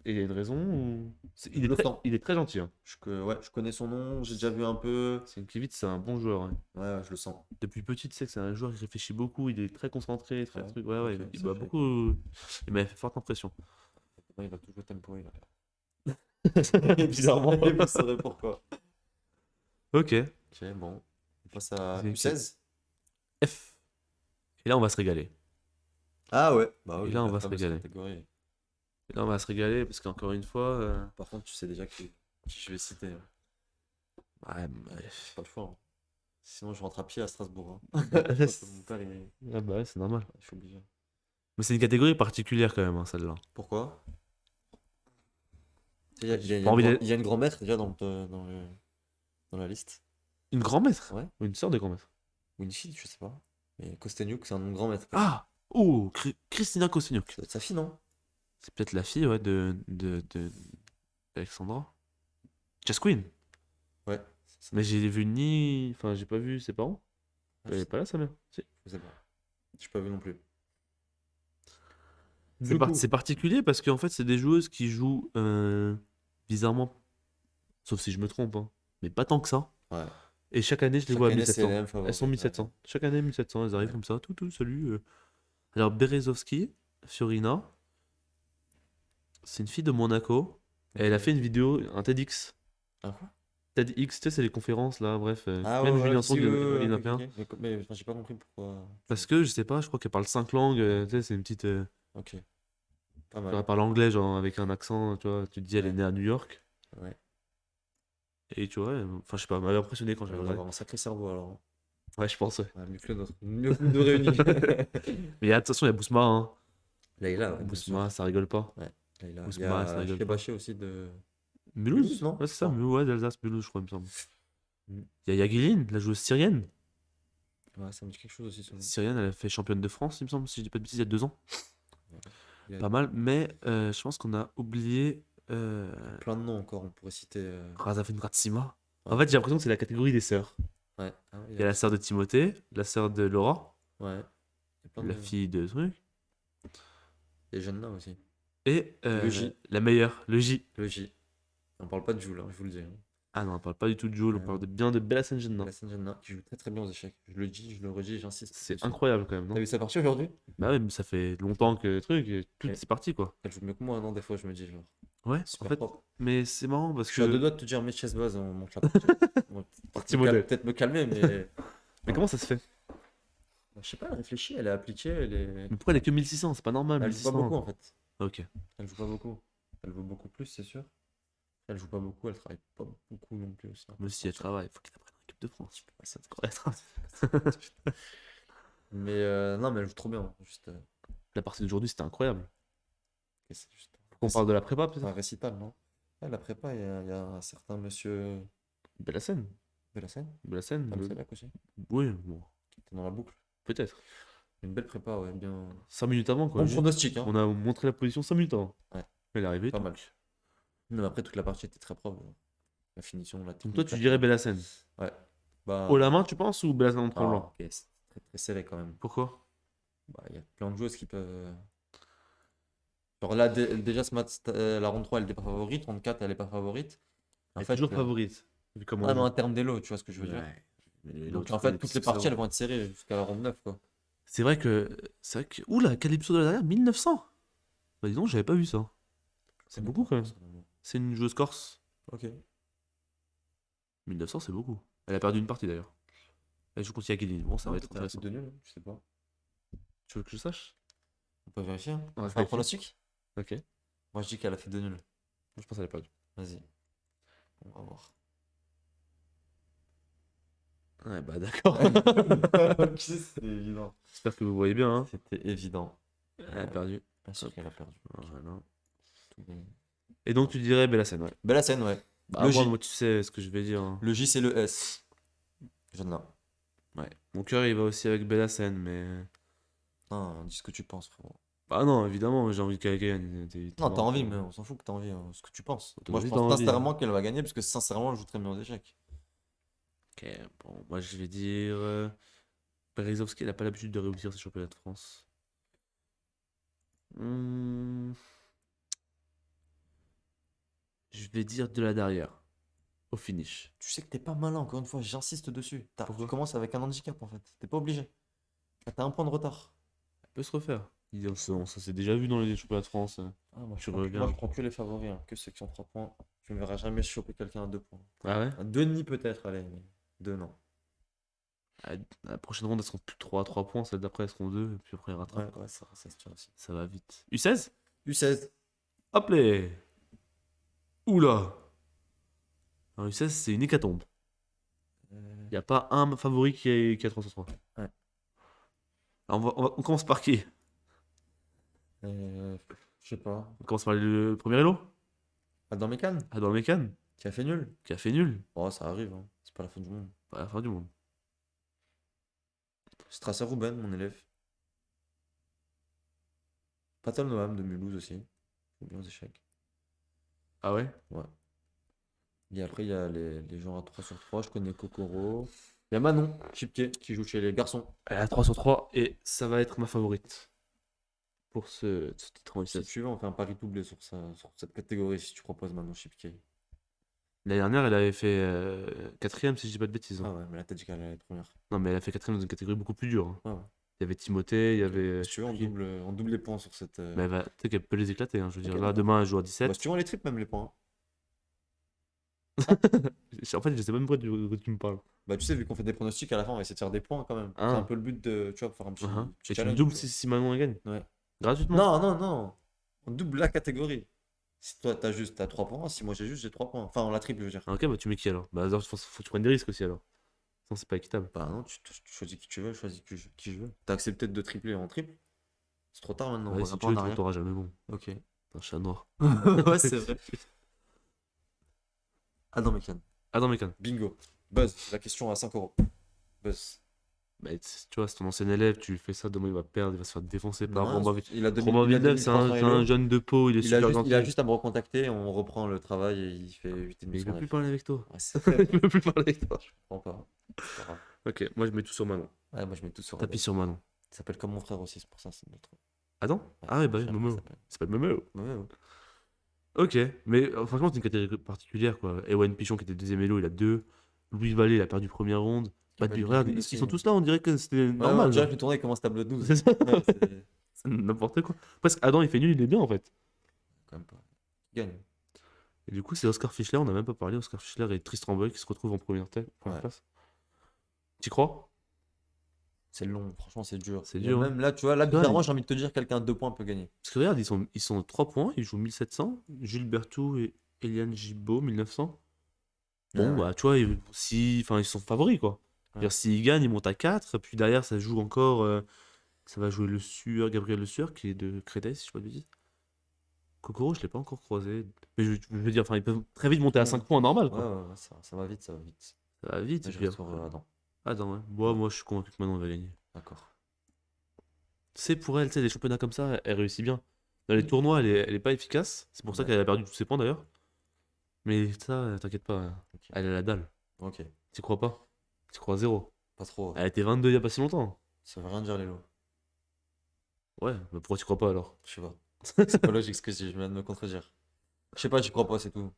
Et il y a une raison ou... Je le sens. il est très gentil. Hein. Ouais, je connais son nom, j'ai déjà vu un peu. Zienkiewicz, c'est un bon joueur. Hein. Ouais, je le sens. Depuis petit, tu sais que c'est un joueur qui réfléchit beaucoup, il est très concentré, très Ouais, truc. Ouais, ouais, ok, il ça m'a fait- beaucoup. Il m'a fait forte impression. Il va toujours tempo, il a Bizarrement. Et vous saurez pourquoi. Ok. Ok, bon. On passe à U16. F. Et là, on va se régaler. Ah ouais. Bah oui, Et là, on la va se fameuse régaler. catégorie. Et là, on va se régaler parce qu'encore une fois. Par contre, tu sais déjà qui je vais citer. Hein. Ouais, Pas le choix. Hein. Sinon, je rentre à pied à Strasbourg. Hein. Je crois que mon père, Ah bah ouais, c'est normal. je suis obligé. Mais c'est une catégorie particulière quand même, hein, celle-là. Pourquoi? Il y a Pas envie de- il y a une grand-mère déjà dans la liste. Une grand-maître? Ouais. Ou une sœur de grand-maître? Winfield, je sais pas. Mais Kosteniuk, c'est un nom de grand maître. Ah! Oh! Christina Kosteniuk. Ça doit être sa fille, non? C'est peut-être la fille, ouais, d'Alexandra. Chess Queen. Ouais, c'est ça. Mais j'ai vu ni. Enfin, j'ai pas vu ses parents. Ah, Elle est pas là, sa mère. Si. je sais pas. J'ai pas vu non plus. C'est Du coup, c'est particulier parce qu'en fait, c'est des joueuses qui jouent bizarrement. Sauf si je me trompe, hein. Mais pas tant que ça. ouais. Et chaque année, je les Chaque vois à année, c'est les 1700. mêmes Elles favoris. sont Ouais. 1700. Chaque année, 1700. Elles arrivent Ouais. comme ça. Tout, salut. Alors, Berezovski, Fiorina, c'est une fille de Monaco. Et elle a Ok. fait une vidéo, un TEDx. Ah, quoi? TEDx, tu sais, c'est les conférences là, bref. Ah Même ouais, ouais, Julien si, Song, oui, il oui, en a ok, fait ok, un. ok. Mais enfin, j'ai pas compris pourquoi. Parce que, je sais pas, je crois qu'elle parle 5 langues. Tu sais, c'est une petite. Ok, pas Genre, mal. elle parle anglais, genre, avec un accent, tu vois. Tu te dis, elle est Ouais, née à New York. ouais. Et tu vois, enfin, je sais pas, elle m'avait impressionné quand j'ai Elle doit regardé. avoir un sacré cerveau alors. Ouais, je pense, ouais. Ouais, mieux que le nôtre. Mieux que nous deux réunis. Mais de toute façon, il y a Bousma, hein. Laïla, ouais, bien sûr. Bousma, ça rigole pas. Ouais, Laïla. Il y Bousma, ça a rigole pas. Chebaché aussi de Mulhouse, Mulhouse? non? Ouais, Je c'est ça, crois. Mulhouse, ouais, d'Alsace, Mulhouse, je crois, il me semble. Mm. Il y a Yageline, la joueuse syrienne. Ouais, ça me dit quelque chose aussi sur lui. Syrienne, elle a fait championne de France, il me semble, si je dis pas de bêtises, il y a 2 ans. Ouais. Il y a Pas mal, mais je pense qu'on a oublié plein de noms encore, on pourrait citer. Razafin Ratsima. En Ouais, fait, j'ai l'impression que c'est la catégorie des sœurs. ouais. Ah ouais, il y Il y a a la tout ça. sœur de Timothée, la sœur de Laura, Ouais, il y a plein la de. fille de truc, Il y a Jeanne aussi. et Le J. la meilleure, le J. Le J. On parle pas de Jules, hein, je vous le dis. Hein. Ah non, on parle pas du tout de Joule, on parle bien de Bella Sengenna. La Saint-Jeanne, qui joue très très bien aux échecs. Je le dis, je le redis, j'insiste C'est dessus. incroyable quand même, T'as non? vu sa partie aujourd'hui? Bah ouais, mais ça fait longtemps que le truc, et tout Et c'est parti quoi. elle joue mieux que moi, non? Des fois, je me dis, genre, Ouais, en super fait, propre. mais c'est marrant parce Je suis à deux que. doigts de te dire, mets chess base, on monte la partie. Bon, Timothée. peut-être me calmer, mais. Mais Voilà. comment ça se fait? Je sais pas, elle réfléchit, elle est appliquée, elle est. Mais pourquoi elle est que 1600? C'est pas normal, Elle joue pas 1600. beaucoup en fait. Ok. Elle joue pas beaucoup. Elle vaut beaucoup plus, c'est sûr. Elle joue pas beaucoup, elle travaille pas beaucoup non plus aussi. Un peu Mais si elle pour ça. travaille, faut qu'elle apprenne en équipe de France. Ouais, ça, C'est incroyable. mais non, mais elle joue trop bien. Juste, La partie d'aujourd'hui, c'était incroyable. c'est juste On parle de la prépa, un peut-être? récital, non? Ouais, la prépa, il y a un certain monsieur Bella scène. Belassène, Bella scène. Tam Selak aussi, Oui, bon, qui était dans la boucle. peut-être. Une belle prépa, ouais, bien. 5 minutes avant, quoi. Bon pronostic, hein? On a montré la position 5 minutes avant. Ouais, Elle est arrivée, pas tout. mal. Mais après, toute la partie était très propre. La finition, la Donc toi, technique, tu la dirais finale. Bella scène. Ouais. Haut Bah, la main, tu penses, ou Bella scène en tremblant? ok, c'est très très serré quand même. Pourquoi? Bah, il y a plein de joueuses qui peuvent. Genre là, déjà, ce match, la ronde 3, elle n'est pas favorite. Ronde 4, elle n'est pas favorite. En Elle est fait, toujours favorite, vu comment ouais, elle mais en joue. termes d'élo, tu vois ce que je veux dire. Ouais. Mais Donc, l'autre, en tu connais fait, les toutes petits les parties, cerveaux. elles vont être serrées jusqu'à la ronde 9, quoi. C'est vrai que. C'est vrai que. Oula, Calypso de la dernière, 1900! Bah dis donc, j'avais pas vu ça. Je C'est connais beaucoup pas, quand même. personnellement. C'est une joueuse corse. Ok. 1900, c'est beaucoup. Elle a perdu une partie d'ailleurs. Elle joue contre Yageline. Bon, ça Non, va être peut-être elle a fait intéressant. de nul, hein, je sais pas. Tu veux que je sache? On peut vérifier. Hein. On va On fait un vérifier. pronostic? Ok. Moi, Moi, je dis qu'elle a fait de nul. je pense qu'elle a perdu. Vas-y. On va voir. Ouais, bah d'accord. Ok, c'est évident. J'espère que vous voyez bien. Hein. C'était évident. Elle a perdu. Bien sûr qu'elle a perdu. Voilà. Tout bien. Et donc, tu dirais Bellassène, ouais. Belle scène, ouais. Bah, Le moi, J. tu sais ce que je vais dire. Hein. Le J, c'est le S. Jeanne là. Ouais. Mon cœur, il va aussi avec Bellassène, mais. Non, dis ce que tu penses, frérot. Bah non, évidemment, j'ai envie qu'elle gagne. Non, t'as envie, mais on s'en fout que t'as envie. Ce que tu penses. T'as Moi, je envie, t'as pense envie. sincèrement qu'elle va gagner parce que sincèrement, elle joue très bien aux échecs. Ok, bon, moi, je vais dire. Berezovski, elle a pas l'habitude de réussir ses championnats de France. Hmm, Je vais dire de la derrière. Au finish. Tu sais que t'es pas malin, encore une fois, j'insiste dessus. Pourquoi? Tu commences avec un handicap en fait. T'es pas obligé. T'as un point de retard. Elle peut se refaire. Ça s'est déjà vu dans les championnats de France. Ah, moi, Tu moi, reviens. je prends que les favoris, hein, que ceux qui ont 3 points. Tu me verras jamais choper quelqu'un à 2 points. Ah ouais? À 2,5 peut-être, allez, mais 2 non. La prochaine ronde, elles seront plus 3 à 3 points. Celle d'après, elles seront 2. Et puis après, elles Ouais, rattrapent. ouais, ça se tient aussi. Ça va vite. U16? U16. Hop là! Oula! Alors, U16, c'est une hécatombe. Il n'y a pas un favori qui a 3 sur 3. Ouais. Alors, on commence par qui? Je sais pas. On commence par le premier Elo? Adam Mekan, Adam Mekan, qui a fait nul. qui a fait nul. Oh, ça arrive, hein. C'est pas la fin du monde. Pas la fin du monde. Strasser Ruben, mon élève. Patal Noam de Mulhouse aussi. Faut bien aux échecs. Ah ouais? Ouais. Et après, il y a les gens à 3 sur 3. Je connais Kokoro. Il y a Manon Chipke qui joue chez les garçons. Elle a 3 sur 3 et ça va être ma favorite pour ce titre en Si U16. tu veux, on fait un pari doublé sur cette catégorie si tu proposes Manon Chipke. L'année dernière, elle avait fait quatrième, si je dis pas de bêtises, hein. Ah ouais, mais là, t'as dit qu'elle allait être première. Non, mais elle a fait quatrième dans une catégorie beaucoup plus dure, hein. Ah ouais. Il y avait Timothée, il y Ok. avait. Si Je tu sais veux, plus qui. on double les points sur cette. Mais elle va, tu sais qu'elle peut les éclater, hein. Je veux Ok, dire, là, d'accord. demain, elle joue à Bah, 17. si tu veux, on les triple même les points. En fait, je sais même pas de quoi tu me parles. Bah, tu sais, vu qu'on fait des pronostics à la fin, on va essayer de faire des points quand même. C'est un Ah, peu le but de, tu vois, faire un uh-huh. petit Et tu me challenge, doubles tu si Manon elle gagne. vois. Ouais. Gratuitement. Non, non, non. On double la catégorie. Si toi, t'as 3 points. Si moi, j'ai juste, j'ai 3 points. Enfin, on la triple, je veux dire. Ah, ok, bah tu mets qui alors? Bah, alors, faut que tu prennes des risques aussi alors. Sinon, c'est pas équitable. Bah, non, tu choisis qui tu veux, je choisis qui je veux. T'as accepté de tripler en triple. C'est trop tard maintenant, on Ouais, si revient tu pas en veux, arrière. t'auras jamais bon. Ok. Un chat noir. Ouais, c'est vrai. Adam Mekan. Adam Mécan. Bingo. Buzz, la question à 5 euros. Buzz. Bah, tu vois, c'est ton ancien élève, tu lui fais ça, demain il va perdre, il va se faire défoncer par Non, Romain Villeneuve. il a 2000, Romain il a Villeneuve, 2300 c'est un Elo. jeune de peau, il est super Il a gentil. juste à me recontacter, on reprend le travail et il fait 8,5 Mais il sur veut 9. plus parler avec toi. Ouais, c'est vrai. Il veut plus parler avec toi. Je comprends pas. C'est pas grave. Ok, moi je mets tout sur Manon. Ouais, moi je mets tout sur Tapis Adam. sur Manon. Il s'appelle comme mon frère aussi, c'est pour ça, c'est notre. Adam? Ouais, Ah ouais, bah je oui, sais pas comment il Momo. s'appelle. C'est pas le Momo. Ouais, ouais. Ok, mais franchement, c'est une catégorie particulière quoi. Ewan Pichon qui était deuxième élo, il a 2. Louis Vallée, il a perdu première ronde. Bah, Bad regarde, Bigwood ils aussi. sont Ouais, tous là, on dirait que c'était ouais, on normal, dirait genre. que le tournoi il commence table 12. C'est ça. Ouais, c'est C'est n'importe quoi. Presque Adam, il fait nul, il est bien en fait. quand même pas. Il gagne. Et du coup, c'est Oscar Fischler, on n'a même pas parlé. Oscar Fischler et Tristan Boy qui se retrouvent en première Ouais. place. Tu crois? C'est long, franchement, c'est dur. C'est Il y a dur, hein. même là, tu vois, là, Parce que regarde, bizarrement, j'ai envie de te dire quelqu'un à 2 points peut gagner. parce que regarde, ils sont 3 points, ils jouent 1700. Jules Berthoud et Eliane Gibaud, 1900. Bon, Ouais, bah, tu vois, enfin, ils sont favoris, quoi. ouais. C'est-à-dire, s'ils gagnent, ils montent à 4. Puis derrière, ça joue encore. Ça va jouer Gabriel Le Sueur, qui est de Créteil, si je ne dis pas de bêtises. Kokoro, je ne l'ai pas encore croisé. Mais je veux dire, enfin, ils peuvent très vite monter à 5 points normal, Ouais, quoi. ouais, ouais, ça va vite, ça va vite. Ça va vite. Mais Et je puis reste sur après. Adam. Attends, ouais. Ouais. Moi, je suis convaincu que Manon va gagner. D'accord. C'est pour elle, tu sais, les championnats comme ça, elle réussit bien. Dans les tournois, elle est pas efficace. C'est pour ça Ouais. qu'elle a perdu tous ses points d'ailleurs. Mais ça, t'inquiète pas, Ok. elle a la dalle. Ok. Tu crois pas? Tu crois zéro. Pas trop. Elle était 22 il y a pas si longtemps. Ça veut rien dire, les lots. Ouais, bah pourquoi tu crois pas alors? Je sais pas. C'est pas logique ce que je dis, je viens de me contredire. Je sais pas, j'y crois pas, c'est tout.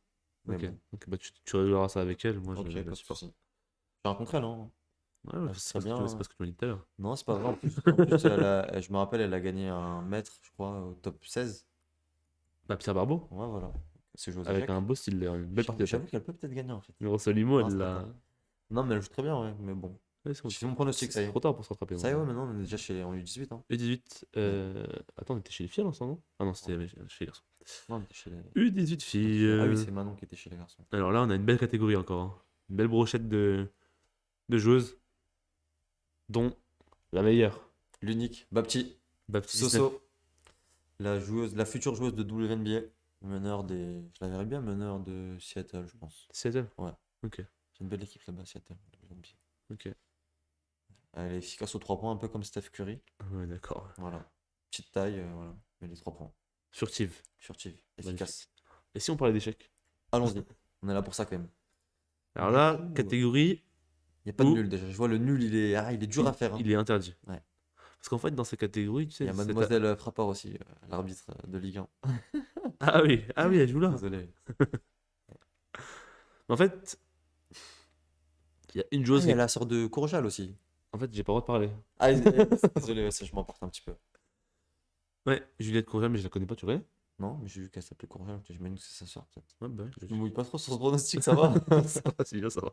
Mais Ok, bon. ok, bah tu régleras ça avec elle. Moi, Ok, je pas la de supporte. soucis. J'ai rencontré elle, hein. Ouais, ouais, Ce c'est serait bien. c'est pas ce que tu m'as dit tout à l'heure. Non, c'est pas vrai. En plus, je me rappelle, elle a gagné un mètre, je crois, au top 16. Bah, Pierre Barbeau, Ouais, voilà. C'est joué aux avec échecs. un beau style, une belle partie J'avoue d'attaque. qu'elle peut peut-être gagner en fait. Mais Rossalimo, Non, elle c'est pas l'a. tard. Non, mais elle joue très bien, ouais. Mais bon. Ouais, J'ai fait mon pronostic, ça y c'est est. trop tard pour se rattraper. Ça y est, ouais, Maintenant. maintenant on est déjà en U18. Hein. U18. Attends, on était chez les filles à l'instant, non? Ah non, c'était chez les garçons. Non, on était chez les. U18 filles. Ah oui, c'est Manon qui était chez les garçons. Alors là, on a une belle catégorie encore, hein. Une belle brochette de joueuses, dont la meilleure, L'unique, Bapti, Baptiste. Soso, la future joueuse de WNBA, meneur des. Je la verrais bien, meneur de Seattle, je pense. Seattle. Ouais. Ok, C'est une belle équipe là-bas, Seattle. WNBA. ok. Elle est efficace aux 3 points, un peu comme Steph Curry. Ouais, d'accord. Voilà. Petite taille, voilà. Mais les 3 points. Furtive. Furtive, efficace. Et si on parlait d'échecs? Allons-y. On est là pour ça quand même. Alors Du là, coup, catégorie Il n'y a pas de où nul déjà. Je vois le nul, il est dur à faire. Hein. il est interdit. Ouais. Parce qu'en fait, dans ces catégories, tu sais. Il y a c'est Mademoiselle Frappard aussi, l'arbitre de Ligue 1. Ah oui, elle joue là. Désolé. En fait, il y a une Ah, joueuse il y qui. a la sœur de Courjal aussi. En fait, j'ai pas le droit de parler. Ah, désolé, ouais, ça, je m'emporte un petit peu. Ouais, Juliette Courjal, mais je la connais pas, tu connais? Non, mais j'ai vu qu'elle s'appelait Courjal. J'imagine que c'est sa sœur, peut-être. Ouais, bah ouais, Je me mouille pas trop sur ce pronostic, ça va? ça va, c'est bien, ça va.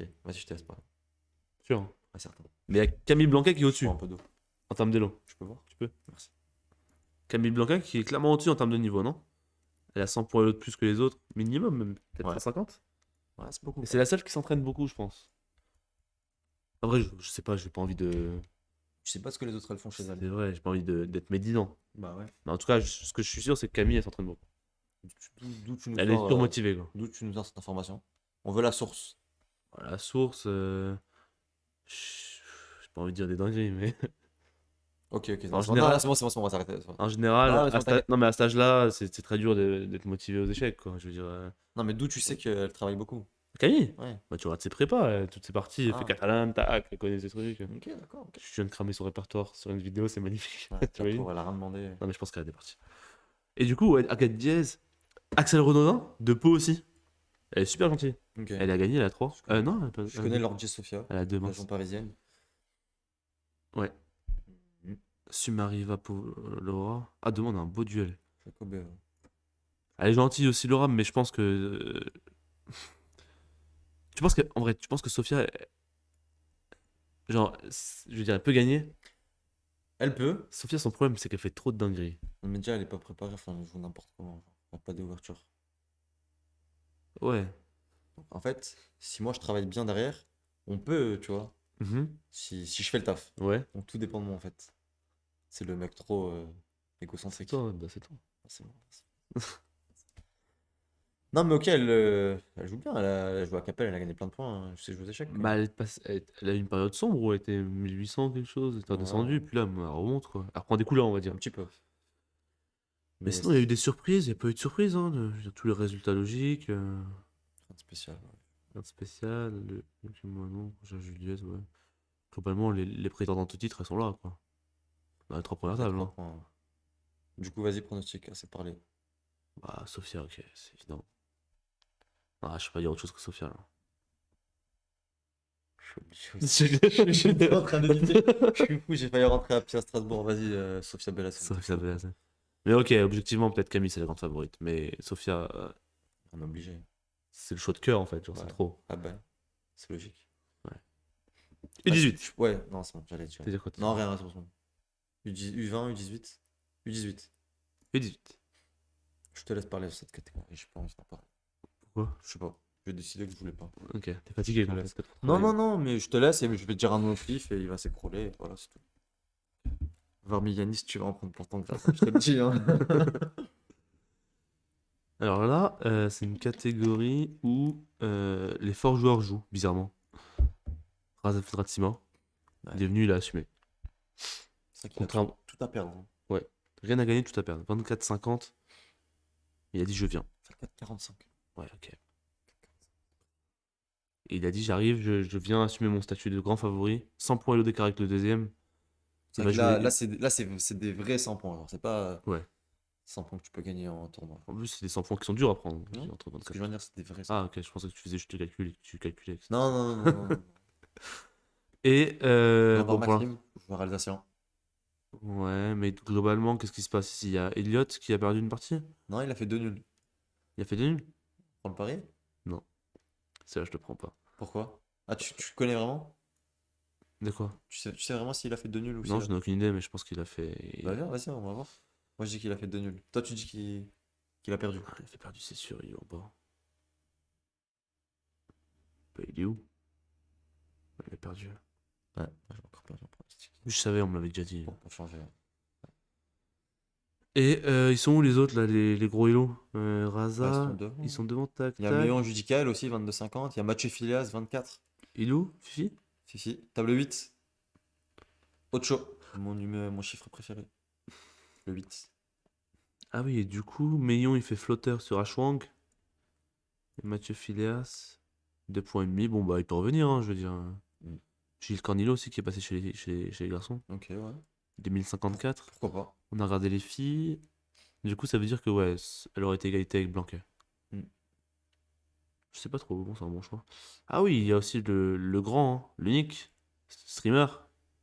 Ok, vas-y, je te laisse pas. Sûr. Hein. Ouais, certain. Mais il y a Camille Blanca qui est Je au-dessus prends un peu d'eau. en termes d'élan. Je peux voir? Tu peux? Merci. Camille Blanca qui est clairement au-dessus en termes de niveau, non? Elle a 100 points de plus que les autres, minimum, même peut-être Ouais. 150. Ouais, c'est beaucoup. Et c'est la seule qui s'entraîne beaucoup, je pense. En vrai, je sais pas, j'ai pas envie de. Je sais pas ce que les autres elles font chez C'est elles. vrai, j'ai pas envie d'être médisant. Bah ouais. Mais en tout cas, ce que je suis sûr, c'est que Camille, elle s'entraîne beaucoup. D'où tu nous Elle est sors, surmotivée, quoi. d'où tu nous sors cette information? On veut la source. La source. pas envie de dire des dingueries, mais Ok, ok. en Non, général, non, c'est bon, on va s'arrêter. en général, Non, mais c'est bon, t'inquiète. non, mais à cet âge-là, c'est très dur d'être motivé aux échecs, quoi. Je veux dire, Non, mais d'où tu sais qu'elle travaille beaucoup? Camille, Ouais. bah, tu regardes ses prépas, toutes ses parties, elle fait Ah, catalane, tac, elle connaît ses trucs. ok, d'accord, ok. Je viens de cramer son répertoire sur une vidéo, c'est magnifique. Ouais, Tu la imagines? pauvre, elle a rien demandé. Non, mais je pense qu'elle a des parties. Et du coup, ouais, Agathe Diaz, Axel Renaudin, de Pau aussi. Elle est super gentille. Ok. Elle a gagné, elle a 3. Je connais, Non, elle a, pas- je elle a connais deux. Lord J. Sofia, Elle a 2 région minces. parisienne. Ouais. Mhm. Sumariva pour Laura. Ah, demain, on a un beau duel. Jacob, Elle est gentille aussi, Laura, mais je pense que. Tu penses que. En vrai, tu penses que Sophia. Genre, je veux dire, elle peut gagner. elle peut, Sophia, son problème, c'est qu'elle fait trop de dingueries. mais déjà, elle est pas préparée, enfin, elle joue n'importe comment. Genre, elle a pas d'ouverture. Ouais. En fait, si moi je travaille bien derrière, on peut, tu vois, Mhm. si je fais le taf. Ouais. Donc tout dépend de moi en fait. C'est le mec trop C'est égocentrique. toi, bah c'est toi. Ah, c'est bon. Non, mais ok, elle joue bien. Elle a joué à Capelle, elle a gagné plein de points. Je sais jouer aux échecs, quand Bah, même. elle a eu une période sombre où elle était 1800 quelque chose, elle était Ouais, redescendue, puis là, elle remonte, quoi. Elle reprend des couleurs, on va dire. un petit peu. Mais Mais sinon, il y a eu c'est des surprises, il n'y a pas eu de surprise, hein. Je veux dire, tous les résultats logiques, rien de spécial. Ouais. rien de spécial, le Kimono, Roger Juliette, ouais. Globalement, les prétendantes au titre, elles sont là, quoi. Dans les 3 premières Les tables, trois hein. points. Du coup, vas-y, pronostic, assez parlé. Bah, Sophia, ok, c'est évident. Ah, je sais pas dire autre chose que Sophia, là. Je suis obligé aussi. Je suis en train d'hésiter. Je suis fou, j'ai failli rentrer à pied à Strasbourg. Vas-y, Sofia Bellasson, t'es Sophia chaud, quoi. Bellassin. Mais ok, objectivement, peut-être Camille, c'est la grande favorite. Mais Sophia, On est obligé. c'est le choix de cœur, en fait, genre, Ouais. c'est trop. Ah ben, c'est logique. Ouais. Bah, U18. ouais, non, c'est bon, j'allais dire. C'est-à-dire quoi, Non, rien, c'est bon. U20, U18. U18. U18. Je te laisse parler de cette catégorie, j'ai pas envie d'en parler. Pourquoi? Je sais pas. J'ai décidé que je voulais pas. Ok, t'es Je fatigué, te quoi. laisse. T'as trop Non, travaillé. non, non, mais je te laisse et je vais te dire un nom au pif et il va s'écrouler. Et voilà, c'est tout. Varmigianis, tu vas en prendre pour ton grade, hein, je te le dis. Hein. Alors là, c'est une catégorie où les forts joueurs jouent, bizarrement. Razaf Dratsima, Ouais. il est venu, il a assumé. C'est vrai qu'il a Contrairement. tout à perdre. Hein. Ouais. Rien à gagner, tout à perdre. 24-50. Il a dit je viens. Ça fait 4,45. Ouais, ok. Et il a dit j'arrive, je viens assumer mon statut de grand favori. 100 points elo d'écart avec le deuxième. C'est Il vrai va que jouer. c'est des vrais 100 points. Genre, c'est pas Ouais. 100 points que tu peux gagner en tournoi. En plus, c'est des 100 points qui sont durs à prendre. Non, Entre ce que 24. je veux dire, c'est des vrais 100 Ah, points. ok, je pensais que tu faisais juste le calcul et que tu calculais. etc. Non, non, non, non, non. Et Non, bon, pour Maxime, joueur alsacien. ouais, mais globalement, qu'est-ce qui se passe ici? Il y a Elliot qui a perdu une partie? Non, il a fait 2 nuls. Il a fait des nuls? Prends le pari? Non, c'est là je le prends pas. Pourquoi? Ah, tu connais vraiment? De quoi? Tu sais vraiment s'il a fait 2 nuls ou Non, s'il a... je n'ai aucune idée, mais je pense qu'il a fait. Bah viens, vas-y, on va voir. Moi je dis qu'il a fait 2 nuls. Toi tu dis qu'il a perdu. Ah, il a fait perdu, c'est sûr, il est en bas. Bah, il est où? Ouais, il a perdu. Ouais, moi, j'ai encore perdu en pronostic. Je savais, on me l'avait déjà dit. Bon, pour changer. Et ils sont où les autres là, les gros hélos? Bah, ils Raza, sont devant. ils sont devant, tac, Il y a tac. Méon Judicael aussi, 22,50. Il y a Mathieu Filias, 24. Il est où, Fifi? Fifi. Table 8. Ocho. Mon chiffre préféré. Le 8. Ah oui, et du coup, Meillon il fait flotteur sur Ashwang. Et Mathieu Phileas, 2,5 points. Bon, bah, il peut revenir, hein, je veux dire. Mm. Gilles Cornilo aussi qui est passé chez les garçons. Ok, ouais. 2054. Pourquoi pas? On a regardé les filles. Du coup, ça veut dire que, ouais, elle aurait été égalité avec Blanquet. Mm. Je sais pas trop, bon, c'est un bon choix. Ah oui, il y a aussi le grand, hein, l'unique streamer,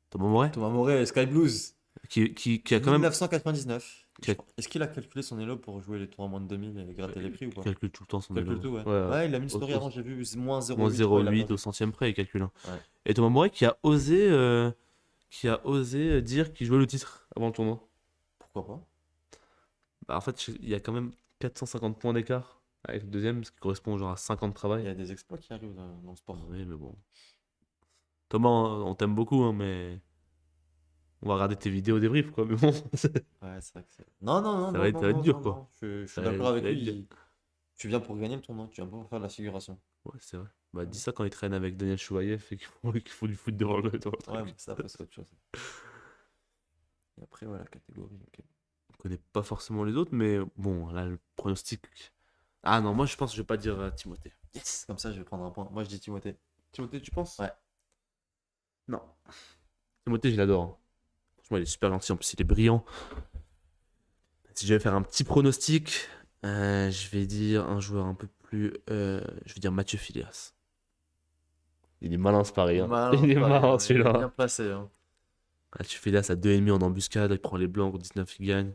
Thomas Moret, Thomas Moret, Sky Blues. qui a quand même 1999. qui a- Est-ce qu'il a calculé son elo pour jouer les tours à moins de 2000 et gratter les prix ou qui pas? calcule tout le temps son Calcule elo. tout, ouais. Ouais, Ouais, il a mis une story au- avant, j'ai vu moins moins 0,8, je crois, il a 0,8 perdu. au centième près, il calcule. Hein. Ouais. Et Thomas Moret qui a osé dire qu'il jouait le titre avant le tournoi. Pourquoi pas? Bah, en fait, il y a quand même 450 points d'écart avec le deuxième, ce qui correspond genre à 5 ans de Il y travail. a des exploits qui arrivent dans le sport. Oui, mais bon. Thomas, on t'aime beaucoup, hein, mais on va regarder tes vidéos débrief, quoi. Mais bon, Ouais, c'est vrai que c'est. Non, non, non, ça non, va non, être non, dur, non, quoi. non. Je suis Ça va d'accord avec être lui. dur. Tu viens pour gagner le tournoi, tu viens pour faire la figuration. Ouais, c'est vrai. Bah, dis ça quand il traîne avec Daniel Chouaïev et qu'ils font du foot devant le Ouais, truc. mais ça, après, c'est autre chose. Et après, ouais, la catégorie, ok. On connaît pas forcément les autres, mais bon, là, le pronostic. Ah non, moi je pense que je vais pas dire Timothée. Yes! Comme ça, je vais prendre un point. Moi, je dis Timothée. Timothée, tu penses? Ouais. Non. Timothée, je l'adore, hein. Franchement, il est super gentil, en plus, il est brillant. Si je vais faire un petit pronostic, je vais dire un joueur un peu plus. Je vais dire Mathieu Filias. Il est malin ce pari, hein. Malin, Il est pareil, marrant hein, il est celui-là. bien placé, hein. Mathieu Filias à 2,5 en embuscade, il prend les blancs au 19, il gagne.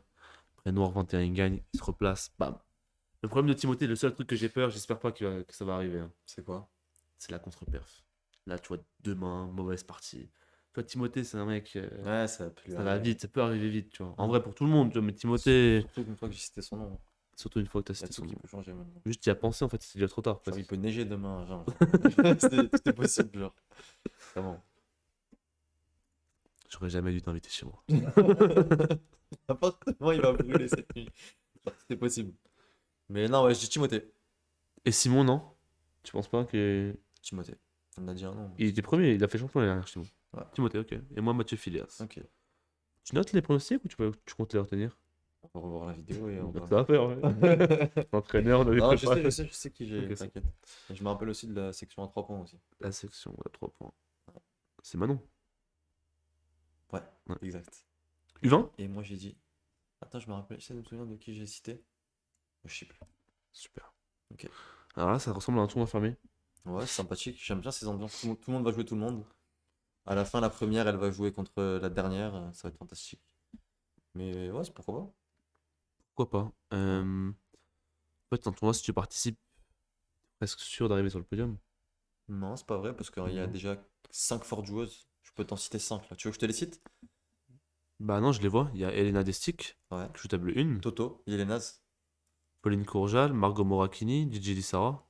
Après Noir 21, il gagne, il se replace. Bam. Le problème de Timothée, le seul truc que j'ai peur, j'espère pas que ça va arriver, hein, C'est quoi? c'est la contre-perf. Là, tu vois, demain, mauvaise partie. Tu vois, Timothée, c'est un mec. Ouais, ça a pu Ça va arriver. vite, ça peut arriver vite, tu vois. En Mhm. vrai, pour tout le monde, tu vois, mais Timothée, Surtout une fois que j'ai cité son nom. surtout une fois que tu as Il y a cité tout son qui nom. peut changer maintenant. Juste, y a pensé, en fait, c'est déjà trop tard. Genre, Presque. il peut neiger demain, genre. C'était possible, genre. Vraiment. J'aurais jamais dû t'inviter chez moi. N'importe comment, il va brûler cette nuit. Genre, c'était possible. Mais non, ouais, je dis Timothée. Et Simon, non? Tu penses pas que. Timothée. On a dit un nom. mais Il était premier, il a fait champion l'année dernière, Simon. Ouais. Timothée, ok. Et moi, Mathieu Filias. Ok. Tu notes les pronostics ou tu comptes les retenir? On va revoir la vidéo et on Donc va. ça va faire, ouais. L'entraîneur, on avait Non, préparé. je sais qui j'ai, Ok, c'est t'inquiète. Et je me rappelle aussi de la section à 3 points aussi. la section à 3 points. C'est Manon. Ouais, Ouais. exact. U20? Et moi j'ai dit. Attends, je me rappelle, j'essaie de me souvenir de qui j'ai cité. Je sais plus. Super. Ok. Alors là, ça ressemble à un tournoi fermé. Ouais, c'est sympathique. J'aime bien ces ambiances. Tout le monde va jouer tout le monde. À la fin, la première, elle va jouer contre la dernière. Ça va être fantastique. Mais ouais, c'est pourquoi pas. Pourquoi pas? En fait, un tournoi, si tu participes, presque sûr d'arriver sur le podium. Non, c'est pas vrai parce qu'il y a Non. déjà 5 fortes joueuses. Je peux t'en citer 5 là. Tu veux que je te les cite? Bah non, je les vois. Il y a Elena Destic, Ouais. qui joue table 1. Toto, Yelenaz, Pauline Courjal, Margot Morakini, Gigi Lissara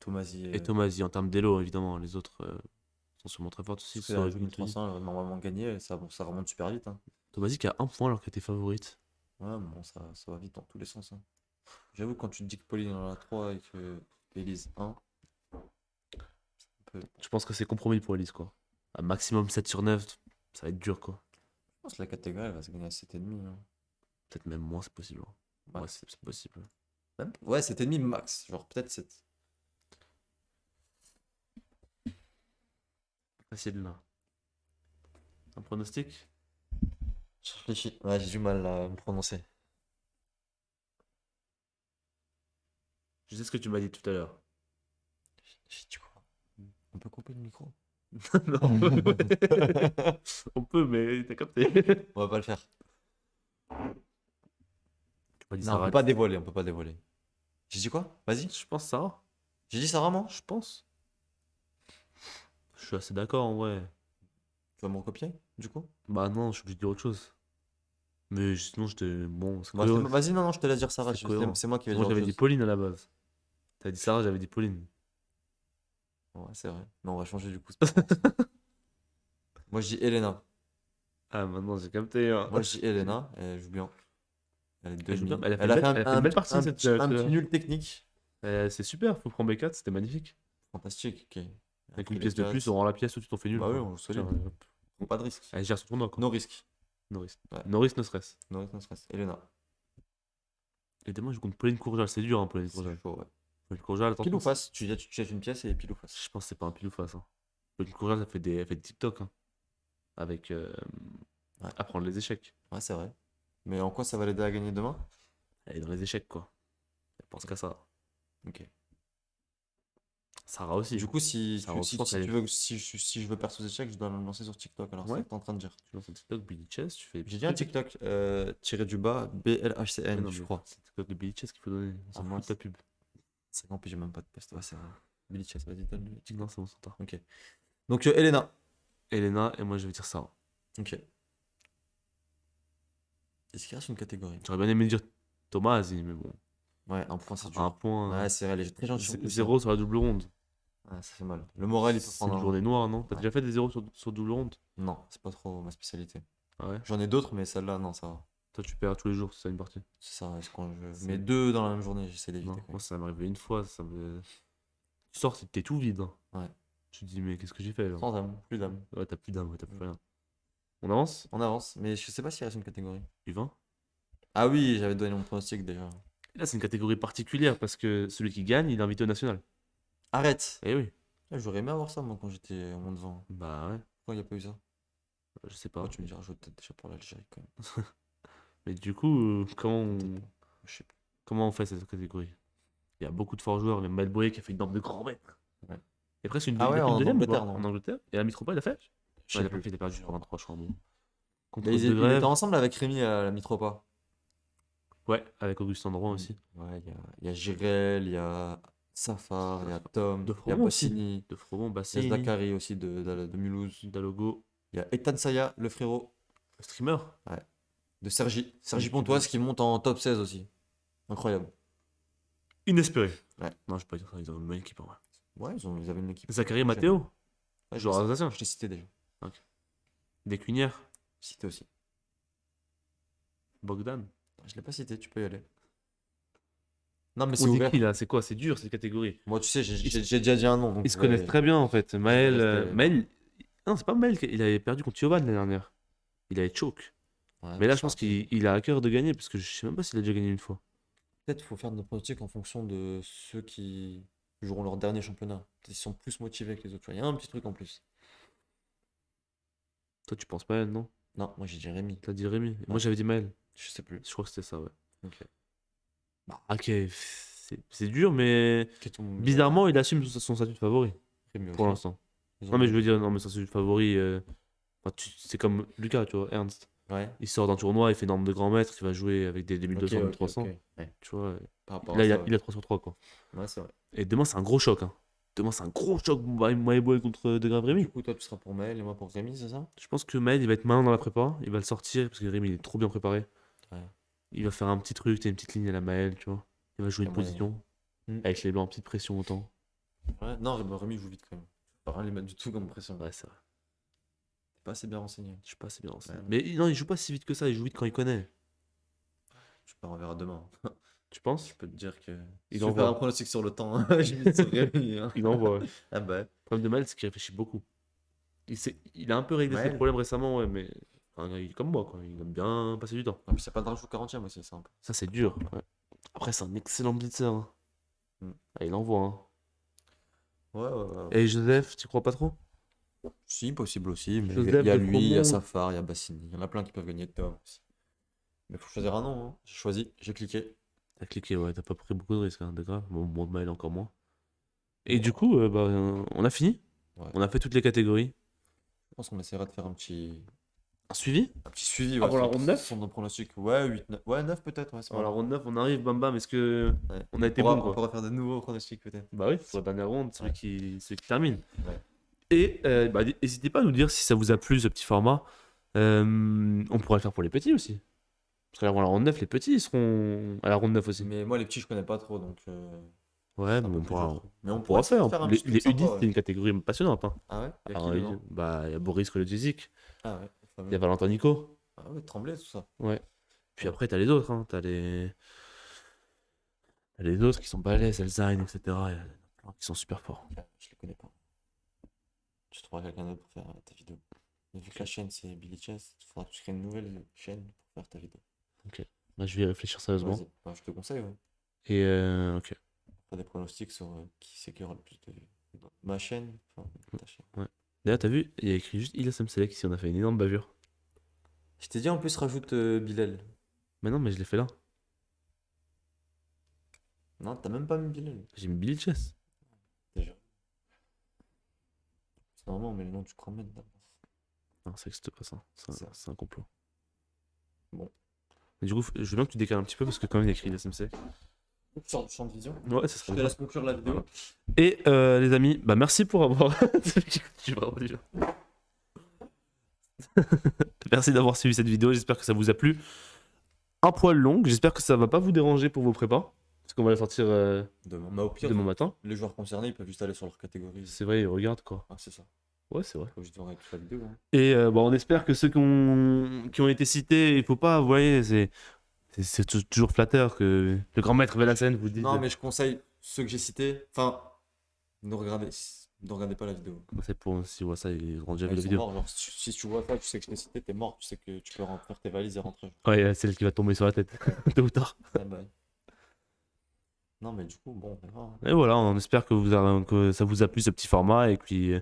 Tomasi. et Tomasi. En termes d'élo, évidemment, les autres sont sûrement très fortes aussi. Parce Ça qu'elle aurait joue pu te dire. 1300, normalement gagné. Ça remonte super vite, hein. Tomasi qui a un point alors qu'elle était favorite. Ouais, bon, ça va vite dans tous les sens, hein. J'avoue, quand tu te dis que Pauline en a 3 et que Elise 1, Je pense que c'est compromis pour Elise, quoi. Un maximum 7 sur 9, ça va être dur, quoi. je pense que la catégorie elle va se gagner à 7,5, hein. Peut-être même moins, c'est possible, hein. Ouais, Max. c'est possible. Ouais, 7,5 max. Genre peut-être 7. Facile, là. Un pronostic? Je réfléchis. Ouais, j'ai du mal à me prononcer. Je sais ce que tu m'as dit tout à l'heure. J'ai dit quoi? On peut couper le micro? Non, on peut, on peut, mais t'as capté. On va pas le faire. Tu m'as dit Non, on Sarah. peut pas dévoiler, on peut pas dévoiler. J'ai dit quoi? Vas-y. Je pense Sarah. J'ai dit Sarah, moi? Je pense. Je suis assez d'accord en vrai. Tu vas me recopier, du coup? Bah non, je suis obligé de dire autre chose. Mais sinon, j'étais. Bon, c'est Bah, cohérent. vas-y, non, non, je te laisse dire Sarah. C'est cohérent. C'est moi qui vais Moi, dire autre j'avais dit chose. Pauline à la base. T'as dit Sarah, j'avais dit Pauline. Ouais, c'est vrai. Mais on va changer du coup. C'est pas grave. Moi, je dis Elena. Ah, maintenant, j'ai capté, hein. Moi, je dis Elena. Elle joue bien. Elle est Elle joue bien. 2,5. Elle a fait Elle une a belle, fait elle a fait une belle partie, cette. un petit nul technique. C'est super, faut prendre B4, c'était magnifique. Fantastique. Ok. Avec Après une les pièce de quatre, plus, on rend la pièce, tout de suite on fait nul, bah oui, quoi. on solide. Tiens, Prends pas de risque. elle gère son tournoi, quoi. No risque. Norris. Ouais. Norris, no stress. No risque, no stress. Elena. Et demain, je compte Pauline Courjal, c'est dur, hein, Pauline C'est Courjal. chaud, ouais. Pauline Courjal, attention. Pile ou face? Tu jettes une pièce et pile ou face. Je pense que c'est pas un pile ou face, hein. Pauline Courjal, elle fait des TikTok, hein. Avec. Ouais. Apprendre les échecs. Ouais, c'est vrai. Mais en quoi ça va l'aider à gagner demain? Elle est dans les échecs, quoi. Elle pense qu'à ça. Ok. Sarah aussi. Du coup, si Ça reprend, tu veux, si je veux percer aux échecs, je dois me lancer sur TikTok. Alors, c'est Ouais. ça que t'es en train de dire. Tu lances un TikTok, Billy Chess, tu fais. J'ai dit un TikTok tiré du bas, BLHCN, non, je mais crois. c'est TikTok de Billy Chess qu'il faut donner. On s'en Ah, fout moi, de ta pub. C'est bon, puis j'ai même pas de poste. Ouais, c'est vrai. Billy Chess, vas-y, donne le TikTok. Non, c'est bon, c'est tard. Ok. Donc, Elena. Elena, et moi je vais dire Sarah. Ok. Est-ce qu'il reste une catégorie? J'aurais bien aimé dire Thomas Azzi, mais bon. Ouais, un point, c'est Un dur. point. Ouais, c'est vrai, elle est très gentille. en plus, hein. 0 sur la double ronde. Ouais, ça fait mal. Le moral, il peut C'est prendre une un. journée noire, non? T'as Ouais. déjà fait des 0 sur double ronde? Non, c'est pas trop ma spécialité. Ah ouais? J'en ai d'autres, mais celle-là, non, ça va. Toi, tu perds tous les jours, c'est ça une partie? C'est ça, c'est quand je C'est- mets deux dans la même journée, j'essaie d'éviter Non, quand moi même. ça m'est arrivé une fois, ça me. Tu sors, t'es tout vide. Hein. Ouais. Tu te dis, mais qu'est-ce que j'ai fait là? Sans âme, plus d'âme. Ouais, t'as plus d'âme, ouais, t'as plus rien. On avance? On avance, mais je sais pas s'il reste une catégorie. Du vin? Ah oui, j'avais donné mon pronostic déjà. Et là, c'est une catégorie particulière parce que celui qui gagne, il est invité au national. Arrête! Eh oui. Ah, j'aurais aimé avoir ça moi quand j'étais au monde vent. Bah ouais, Pourquoi il n'y a pas eu ça? je sais pas. Oh, tu me diras, je peut-être déjà pour l'Algérie quand même. Mais du coup, Peut-être pas. Je sais pas. comment on fait cette catégorie? Il y a beaucoup de forts joueurs, même Matt Boyer qui a fait une norme de grand maître. Ouais. Et après, Ah ouais, il a fait une en deuxième ou Angleterre, pas non? En Angleterre. Et la Mitropa, il a fait? Je Ouais, il sais a pas plus. fait, il a perdu sur 23, je crois. Bon. Contre Mais De il était Grève. ensemble avec Rémi à la Mitropa. Ouais, avec Augustin Droit aussi. Ouais, il y a Jirel, il y a Safar, il y a Tom, De il y a Frobon aussi. Bassini, De Frobon, il y a Bassini, Zachary aussi de Mulhouse. Dalogo, Il y a Ethan Saya, le frérot, streamer. de Sergi. Sergi du Pontoise public. qui monte en top 16 aussi. Incroyable. Inespéré. Ouais. Non, je peux pas dire ça, ils ont une bonne équipe en vrai. Ouais, ils avaient une équipe. Zachary Jeune. Matteo, Ouais, joueur alsacien. je l'ai cité déjà. Des Cunières, Cité aussi. Bogdan. Je l'ai pas cité, tu peux y aller. Non, mais c'est On dit ouvert. qui là? C'est quoi? C'est dur cette catégorie. Moi, tu sais, j'ai déjà dit un nom. Donc Ils se connaissent très bien en fait. Maël. rester- Maël. Non, c'est pas Maël. Il avait perdu contre Yovan l'année dernière. Il avait choke. Ouais, Mais là, c'est je pense un peu- qu'il a à cœur de gagner parce que je sais même pas s'il a déjà gagné une fois. Peut-être qu'il faut faire nos pronostics en fonction de ceux qui joueront leur dernier championnat. Peut-être qu'ils sont plus motivés que les autres. Tu vois. Il y a un petit truc en plus. Toi, tu penses Maël, non? Non, moi j'ai dit Rémi. T'as dit Rémi. Moi, j'avais dit Maël. Je sais plus. Je crois que c'était ça, ouais. Ok. Bah, ok, c'est dur, mais bizarrement, il assume son statut de favori Rémi pour aussi. l'instant. Ils ont Non, mais je mis- veux dire, non, mais son statut de favori, enfin, c'est comme Lucas, tu vois, Ernst. Ouais. Il sort d'un tournoi, il fait norme de grand maître, il va jouer avec des 1200, Ok, 1300. ok. Ouais. Tu vois, Par rapport là, à il ça, a, ouais. il a 3 sur 3, quoi. Ouais, c'est vrai. Et demain, c'est un gros choc. Hein. Demain, c'est un gros choc, Maël contre De Grave Rémi. Du coup, toi, tu seras pour Maël et moi pour Rémi, c'est ça? Je pense que Maël, il va être malin dans la prépa. Il va le sortir parce que Rémi, il est trop bien préparé. Ouais. Il va faire un petit truc, t'as une petite ligne à la Maël, tu vois. Il va jouer Ah, une ouais. position Mm. avec les blancs, petite pression autant. Ouais. Non, Rémi joue vite quand même. Faut pas rien lui mettre du tout comme pression. Ouais, c'est vrai. T'es pas assez bien renseigné. Je suis pas assez bien renseigné. Ouais. Mais non, il joue pas si vite que ça, il joue vite quand il connaît. Tu peux en verra demain. Tu penses? Je peux te dire que. Il Je vais envoie. faire un pronostic sur le temps. Hein. J'ai mis sur Rémi. Hein. Il envoie, ouais. Ah bah. Le problème de Maël, c'est qu'il réfléchit beaucoup. Il a un peu réglé ses Maël problèmes récemment, ouais, mais enfin, il est comme moi, quoi. Il aime bien passer du temps. En plus, y a pas de rage au 40e aussi, c'est un peu. Ça, c'est dur. Ouais. Après, c'est un excellent blitzer. Hein. Mm. Ah, il envoie. Hein. Ouais. Et Joseph, tu crois pas trop? Si, possible aussi. Mais Joseph il y a de lui, il y a Fromont. Safar, il y a Bassini. Il y en a plein qui peuvent gagner de Tom aussi. Mais faut choisir un nom. Hein. J'ai choisi, j'ai cliqué. T'as cliqué, ouais, t'as pas pris beaucoup de risques, hein, de grave. Bon, moi, Maël encore moins. Et du coup, on a fini. Ouais. On a fait toutes les catégories. Je pense qu'on essaiera de faire un petit Suivi? suivi. Avant la sur- ronde 9? sur nos pronostics. Ouais, 8, 9. Ouais, 9 peut-être. Ouais, c'est Alors, la bon. ronde 9, on arrive, bam bam. Est-ce que Ouais. on a été pourra- bon, On quoi? pourra faire de nouveaux pronostics peut-être. Bah oui, pour la dernière ronde, celui Ouais. qui termine. Ouais. Et n'hésitez pas à nous dire si ça vous a plu ce petit format. On pourra le faire pour les petits aussi. Parce qu'à la ronde 9, les petits ils seront à la ronde 9 aussi. Mais moi, les petits, je connais pas trop. Donc, Ouais, c'est un mais peu on plus pourra, dur. Mais on pourra faire. faire un Les, petit truc les sympa, U10, ouais. c'est une catégorie passionnante. Hein. Ah ouais? Il y a Alors, qui dedans? il y a Boris Kolodzic, Ah ouais. le fameux. il y a Valentin Nico. Ah ouais, Tremblay, tout ça. Ouais. Puis Ouais. après, t'as les autres. Hein. T'as les autres qui sont balèzes, Elzine, etc. Il y en a plein qui sont super forts. Ok, je les connais pas. Tu trouveras quelqu'un d'autre pour faire ta vidéo. Mais vu que la chaîne c'est Billy Chess, il faudra que tu crées une nouvelle chaîne pour faire ta vidéo. Là, je vais y réfléchir sérieusement. Vas-y. Ouais, je te conseille, ouais. Et ok. Faire des pronostics sur qui c'est qui aura le plus de. Ma chaîne, enfin ta chaîne. D'ailleurs, t'as vu, il y a écrit juste Ilyas Selek ici, on a fait une énorme bavure. Je t'ai dit en plus rajoute Bilal. Mais non, mais je l'ai fait là. Non, t'as même pas mis Bilal. J'ai mis Billy Chess. Déjà. C'est normal, mais le nom tu crois mettre d'abord. Non, ça n'existe pas ça. Ça. C'est un complot. Bon. Mais du coup, je veux bien que tu décales un petit peu parce que quand même il y a écrit Ilyas Selek. Sors du champ de vision. Ouais, ça Je serait te bien. laisse conclure la vidéo. Et les amis, bah merci pour avoir. Tu vas déjà. Merci d'avoir suivi cette vidéo. J'espère que ça vous a plu. Un poil longue. J'espère que ça va pas vous déranger pour vos prépas. Parce qu'on va la sortir Demain. Mais au pire, demain matin. les joueurs concernés ils peuvent juste aller sur leur catégorie. C'est vrai, regarde quoi. Ah, c'est ça. Ouais, c'est vrai. Faut juste voir avec toute la vidéo. Hein. Et on espère que ceux qui ont été cités, il faut pas, vous voyez, c'est toujours flatteur que le grand maître Velassen vous dise. Non, mais je conseille ceux que j'ai cités. Enfin, Ne regardez pas la vidéo. C'est pour s'ils voient ça, ils auront déjà vu Ils la sont vidéo. morts, genre, si tu vois ça, tu sais que je t'ai cité, t'es mort, tu sais que tu peux faire tes valises et rentrer. Ouais, c'est celle qui va tomber sur la tête, tôt ou tard. Bye bye. Non, mais du coup, bon, on verra, hein. Et voilà, on espère que ça vous a plu ce petit format et puis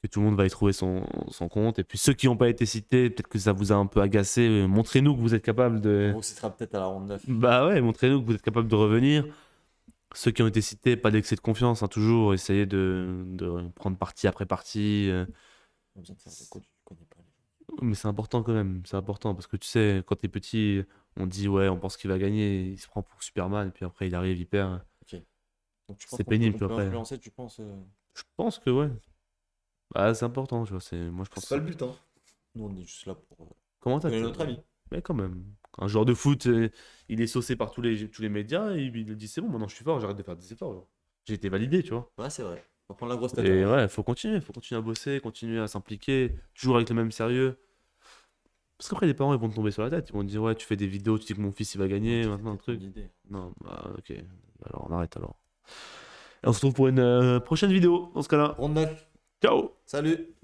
que tout le monde va y trouver son compte. Et puis ceux qui n'ont pas été cités, peut-être que ça vous a un peu agacé. Montrez-nous que vous êtes capable On de. vous citera peut-être à la ronde 9. Bah ouais, montrez-nous que vous êtes capable de revenir. Ceux qui ont été cités, pas d'excès de confiance, hein, toujours essayer de prendre partie après partie. Pas besoin de faire des coachs, tu connais pas les gens. Mais c'est important quand même, c'est important parce que tu sais, quand t'es petit, on dit ouais, on pense qu'il va gagner, il se prend pour Superman et puis après il arrive, il perd. Ok. Donc tu penses C'est qu'on peut, pénible, on tu vois, peut après. influencer, tu penses Je pense que ouais. Bah, c'est important, tu vois. Moi, je pense C'est pas que le but, hein. Nous, on est juste là pour comment t'as donner notre avis. Mais quand même. Un joueur de foot, il est saucé par tous les médias et il dit c'est bon, maintenant je suis fort, j'arrête de faire des efforts, genre. J'ai été validé, tu vois. Ouais, c'est vrai. On va prendre la grosse tête Et alors. ouais, faut continuer à bosser, continuer à s'impliquer, toujours avec le même sérieux. Parce qu'après, les parents, ils vont te tomber sur la tête. Ils vont te dire, ouais, tu fais des vidéos, tu dis que mon fils, il va gagner, maintenant, un truc. Une idée. Non, bah, ok. Alors, on arrête alors. Et on se retrouve pour une prochaine vidéo, dans ce cas-là. Ronde 9. Ciao! Salut!